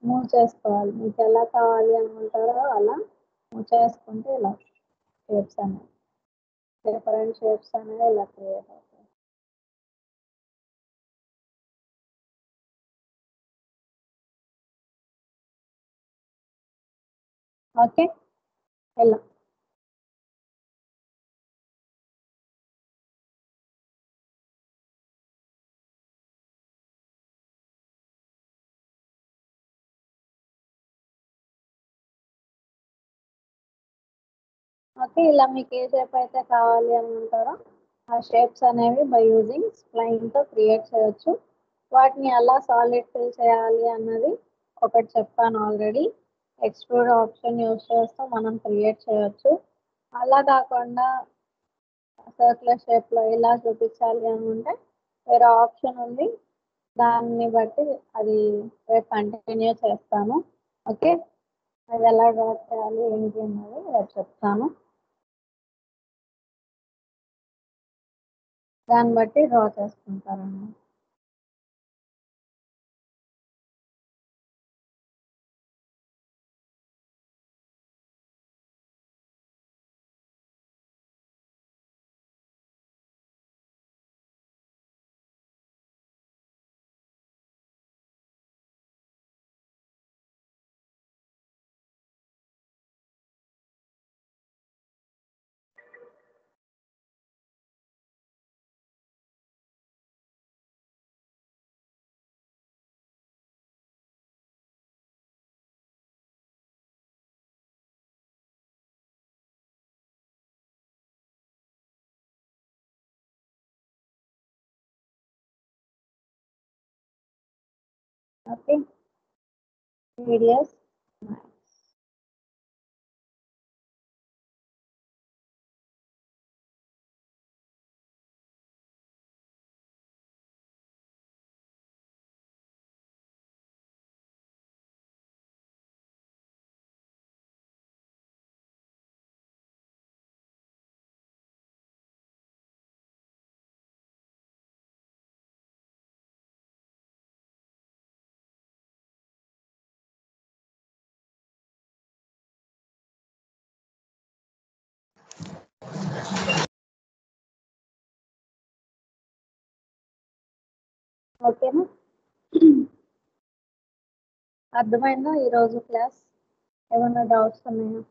మూవ్ చేసుకోవాలి. మీకు ఎలా కావాలి అనుకుంటారో అలా మూవ్ చేసుకుంటే ఇలా షేప్స్ అనేవి డిఫరెంట్ షేప్స్ అనేవి ఇలా క్రియేట్ అవుతాయి. ఓకే ఇలా ఓకే ఇలా మీకు ఏ షేప్ అయితే కావాలి అనుకుంటారో ఆ షేప్స్ అనేవి బై యూజింగ్ స్ప్లైన్తో క్రియేట్ చేయొచ్చు. వాటిని ఎలా సాలిడ్ ఫిల్ చేయాలి అన్నది ఒకటి చెప్పాను ఆల్రెడీ. ఎక్స్ట్రూడ్ ఆప్షన్ యూజ్ చేస్తూ మనం క్రియేట్ చేయొచ్చు. అలా కాకుండా సర్క్యులర్ షేప్లో ఇలా చూపించాలి అనుకుంటే వేరే ఆప్షన్ ఉంది, దాన్ని బట్టి అది రేపు కంటిన్యూ చేస్తాను. ఓకే అది ఎలా డ్రా చేయాలి ఏంటి అన్నది రేపు చెప్తాను. దాన్ని బట్టి డ్రా చేసుకుంటారన్నమాట. ఓకే వీడియోస్ ఓకేనా? అర్థమైందా ఈరోజు క్లాస్? ఏమైనా డౌట్స్ ఉన్నాయా?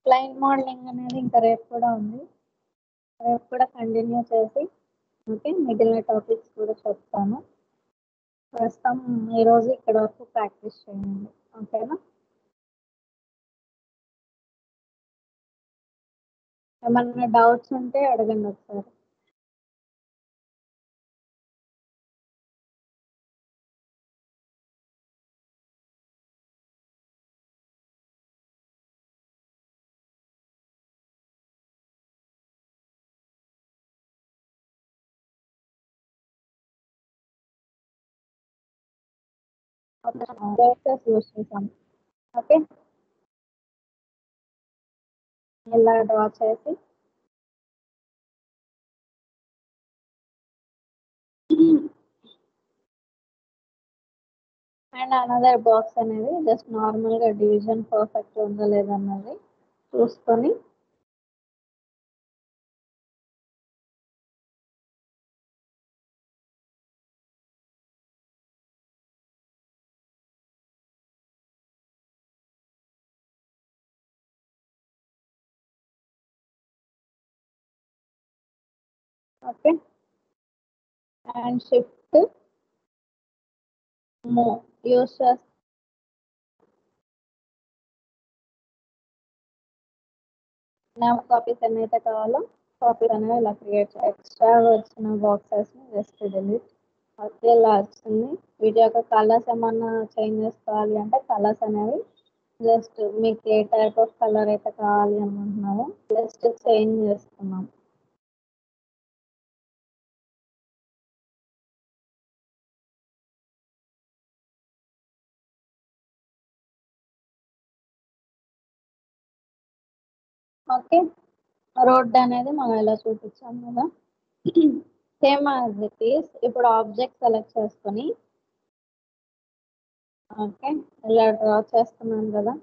ప్లైన్ మోడలింగ్ అనేది ఇంకా రేపు కూడా ఉంది, రేపు కూడా కంటిన్యూ చేసి ఓకే మిగిలిన టాపిక్స్ కూడా చెప్తాను. ప్రస్తుతం ఈరోజు ఇక్కడ వరకు ప్రాక్టీస్ చేయండి. ఓకేనా? ఏమన్నా డౌట్స్ ఉంటే అడగండి ఒకసారి. డైరెక్టర్స్ యూస్ చేసాం. ఓకే ఇలా డ్రా చేసి అండ్ అనదర్ బాక్స్ అనేది జస్ట్ నార్మల్గా డివిజన్ పర్ఫెక్ట్ ఉందా లేదన్నది చూసుకొని okay and shift move use చేస్తే కాపీస్ ఎన్నైతే కావాలో కాపీస్ అనేవి ఇలా క్రియేట్ చేయాలి. ఎక్స్ట్రా వచ్చిన బాక్సెస్ని జస్ట్ డిలీట్ ఓకే, ఇలా వచ్చింది. వీటి యొక్క కలర్స్ ఏమన్నా చేంజ్ చేసుకోవాలి అంటే కలర్స్ అనేవి జస్ట్ మీకు ఏ టైప్ ఆఫ్ కలర్ అయితే కావాలి అనుకుంటున్నామో జస్ట్ చేంజ్ చేస్తున్నాం. ఓకే, రోడ్ అనేది మనం ఇలా చూపించాం కదా. సేమ్ యాజ్ ఇట్ ఈస్ ఇప్పుడు ఆబ్జెక్ట్ సెలెక్ట్ చేసుకొని ఓకే ఇలా డ్రా చేస్తున్నాను కదా.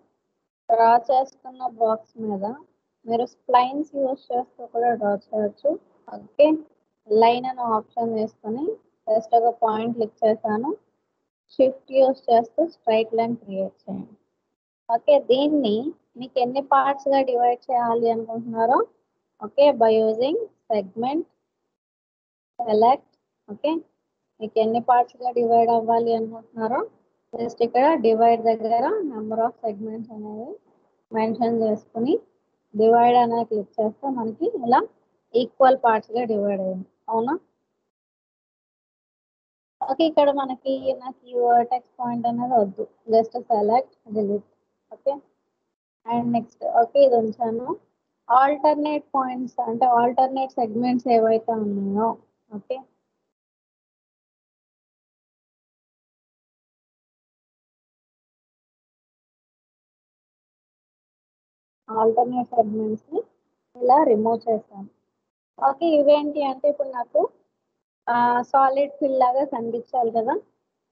డ్రా చేసుకున్న బాక్స్ మీద మీరు స్ప్లైన్స్ యూజ్ చేస్తూ కూడా డ్రా చేయొచ్చు. ఓకే, లైన్ అనే ఆప్షన్ తీసుకొని జస్ట్ ఒక పాయింట్ క్లిక్ చేశాను. షిఫ్ట్ యూజ్ చేస్తూ స్ట్రైట్ లైన్ క్రియేట్ చేయండి. ఓకే, దీన్ని మీకు ఎన్ని పార్ట్స్గా డివైడ్ చేయాలి అనుకుంటున్నారో okay by using segment select. Okay, మీకు ఎన్ని పార్ట్స్గా డివైడ్ అవ్వాలి అనుకుంటున్నారో జస్ట్ ఇక్కడ డివైడ్ దగ్గర నెంబర్ ఆఫ్ సెగ్మెంట్స్ అనేవి మెన్షన్ చేసుకుని డివైడ్ అనేది క్లిక్ చేస్తే మనకి ఇలా ఈక్వల్ పార్ట్స్గా డివైడ్ అయ్యింది. అవునా? ఓకే, ఇక్కడ మనకి నాకు ఈ వర్టెక్స్ పాయింట్ అనేది వద్దు, just select delete. Okay, and next okay ఇది ఉంచాను. ఆల్టర్నేట్ పాయింట్స్ అంటే ఆల్టర్నేట్ సెగ్మెంట్స్ ఏవైతే ఉన్నాయో ఓకే ఆల్టర్నేట్ సెగ్మెంట్స్ ని ఇలా రిమూవ్ చేశాను. ఓకే, ఇవేంటి అంటే ఇప్పుడు నాకు సాలిడ్ ఫిల్ లాగా కనిపించాలి కదా.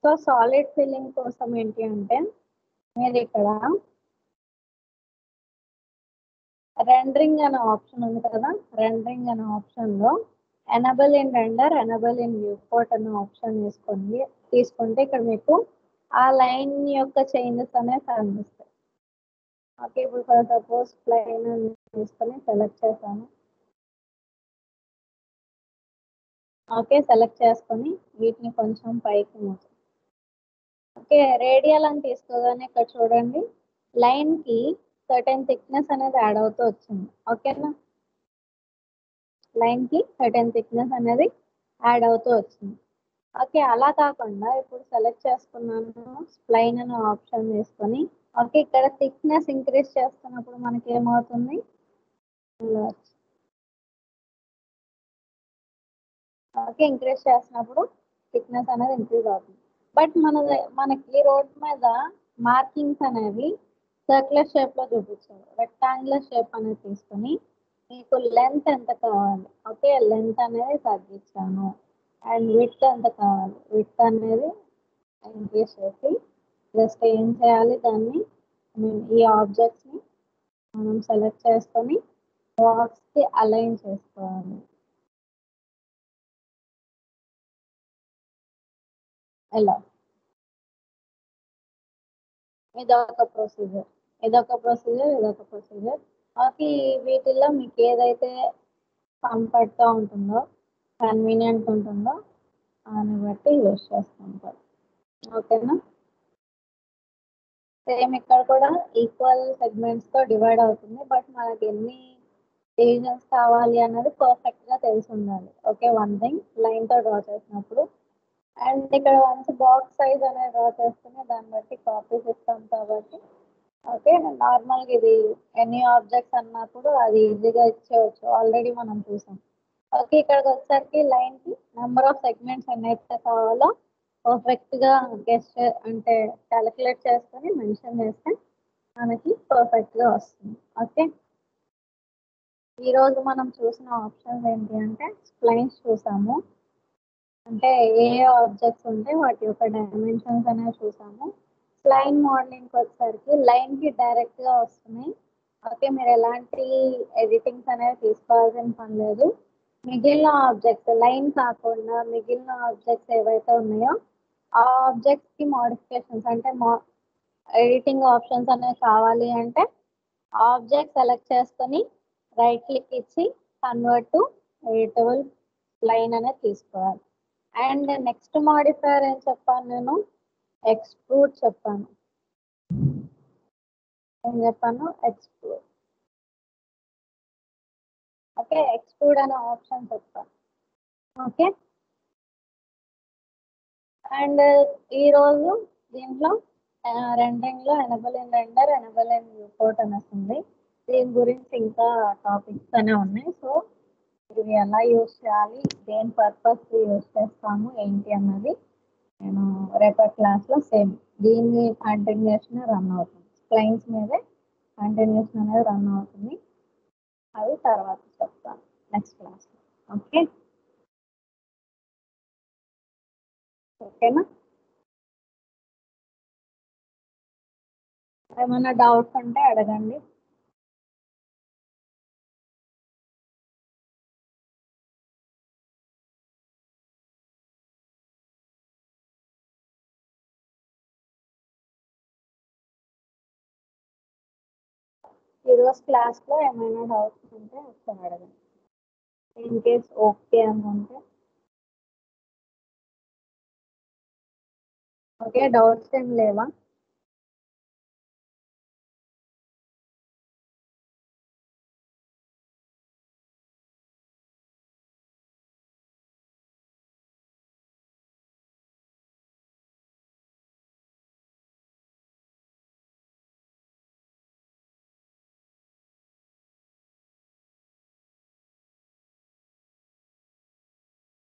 సో సాలిడ్ ఫిల్లింగ్ కోసం ఏంటి అంటే మీరు ఇక్కడ రెండరింగ్ అనే ఆప్షన్ ఉంది కదా. రెండరింగ్ అనే ఆప్షన్ లో enable in render enable in view port అనే ఆప్షన్ తీసుకుంటే ఇక్కడ మీకు ఆ లైన్ యొక్క చేంజెస్ అనేవి కనిపిస్తాయి. ఓకే, ఇప్పుడు ఫర్ సపోజ్ ప్లైన్ తీసుకొని సెలెక్ట్ చేశాను. ఓకే, సెలెక్ట్ చేసుకొని వీటిని కొంచెం పైకి మూవ్. ఓకే, రేడియల్ అని తీసుకోగానే ఇక్కడ చూడండి లైన్ కి సర్టెన్ థిక్నెస్ అనేది యాడ్ అవుతూ వచ్చింది. ఓకేనా, లైన్ కి సర్టెన్ థిక్నెస్ అనేది యాడ్ అవుతూ వచ్చింది. ఓకే, అలా కాకుండా ఇప్పుడు సెలెక్ట్ చేసుకున్నాను స్ప్లైన్ అనే ఆప్షన్ తీసుకొని ఓకే ఇక్కడ థిక్నెస్ ఇంక్రీజ్ చేస్తున్నప్పుడు మనకి ఏమవుతుంది, ఓకే ఇంక్రీజ్ చేసినప్పుడు థిక్నెస్ అనేది ఇంక్రీజ్ అవుతుంది. బట్ మనకి రోడ్ మీద మార్కింగ్స్ అనేవి సర్క్యులర్ షేప్ లో చూపించారు. రెక్టాంగులర్ షేప్ అనేది తీసుకొని మీకు లెంత్ ఎంత కావాలి, ఓకే లెంత్ అనేది తగ్గించాను. అండ్ విడ్త్ ఎంత కావాలి, విడ్త్ అనేది ఇంక్రీజ్ చేసి జస్ట్ ఏం చేయాలి దాన్ని ఈ ఆబ్జెక్ట్స్ ని మనం సెలెక్ట్ చేసుకొని బాక్స్ కి అలైన్ చేసుకోవాలి. ఎలా ఇదొక ప్రొసీజర్, ఇదొక ప్రొసీజర్. ఓకే, వీటిల్లో మీకు ఏదైతే కంఫర్ట్గా ఉంటుందో కన్వీనియంట్ ఉంటుందో దాన్ని బట్టి యూస్ చేసుకుంటారు. ఓకేనా, సేమ్ ఇక్కడ కూడా ఈక్వల్ సెగ్మెంట్స్ తో డివైడ్ అవుతుంది. బట్ మనకి ఎన్ని డివిజన్స్ కావాలి అన్నది పర్ఫెక్ట్ గా తెలిసి ఉండాలి. ఓకే, వన్ థింగ్ లైన్ తో డ్రా చేసినప్పుడు అండ్ ఇక్కడ వన్స్ బాక్స్ సైజ్ అనేది డ్రా చేసుకుని దాన్ని బట్టి కాపీస్ ఇస్తాం కాబట్టి ఓకే నార్మల్గా ఇది ఎనీ ఆబ్జెక్ట్స్ అన్నప్పుడు అది ఈజీగా ఇచ్చేయచ్చు, ఆల్రెడీ మనం చూసాం. ఓకే, ఇక్కడికి వచ్చేసరికి లైన్ కి నెంబర్ ఆఫ్ సెగ్మెంట్స్ ఎన్నైతే కావాలో పర్ఫెక్ట్ గా గెస్ట్ అంటే క్యాలిక్యులేట్ చేసుకొని మెన్షన్ చేస్తే మనకి పర్ఫెక్ట్ గా వస్తుంది. ఓకే, ఈ రోజు మనం చూసిన ఆప్షన్స్ ఏంటి అంటే స్ప్లైన్స్ చూసాము, అంటే ఏ ఆబ్జెక్ట్స్ ఉంటే వాటి యొక్క డైమెన్షన్స్ అనేవి చూసాము. లైన్ మోడలింగ్ వచ్చేసరికి లైన్ కి డైరెక్ట్ గా వస్తున్నాయి. ఓకే, మీరు ఎలాంటి ఎడిటింగ్స్ అనేవి తీసుకోవాల్సిన పని లేదు. మిగిలిన ఆబ్జెక్ట్స్ లైన్ కాకుండా మిగిలిన ఆబ్జెక్ట్స్ ఏవైతే ఉన్నాయో ఆ ఆబ్జెక్ట్స్ కి మోడిఫికేషన్స్ అంటే ఎడిటింగ్ ఆప్షన్స్ అనేవి కావాలి అంటే ఆబ్జెక్ట్ సెలెక్ట్ చేసుకొని రైట్ క్లిక్ ఇచ్చి కన్వర్ట్ టు ఎడిటబుల్ లైన్ అనేది తీసుకోవాలి. అండ్ నెక్స్ట్ మాడిఫైయర్ ఏం చెప్పాను నేను, ఎక్స్ట్రూడ్ చెప్పాను. ఏం చెప్పాను, ఎక్స్ట్రూడ్. ఓకే, ఎక్స్ట్రూడ్ అనే ఆప్షన్ చెప్పాను. ఓకే, అండ్ ఈరోజు దీంట్లో రెండింగ్లో enable in render enable in report అనేసి ఉంది. దీని గురించి ఇంకా టాపిక్స్ అనే ఉన్నాయి. సో ఇవి ఎలా యూస్ చేయాలి, దేని పర్పస్ యూస్ చేస్తాము ఏంటి అన్నది నేను రేపటి క్లాస్లో సేమ్ దీన్ని కంటిన్యూషన్ రన్ అవుతుంది. క్లయింట్స్ మీదే కంటిన్యూషన్ అనేది రన్ అవుతుంది. అవి తర్వాత చెప్తాను నెక్స్ట్ క్లాస్లో. ఓకే ఓకేనా? ఏమైనా డౌట్స్ ఉంటే అడగండి. ఈరోజు క్లాస్లో ఏమైనా డౌట్స్ ఉంటే ఒకసారి అడగండి. ఇన్ కేస్ ఓకే అనుకుంటే ఓకే, డౌట్స్ ఏం లేవా?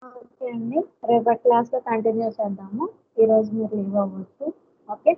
ఓకే అండి, రేపటి క్లాస్లో కంటిన్యూ చేద్దాము. ఈరోజు మీరు లీవ్ అవ్వచ్చు. ఓకే.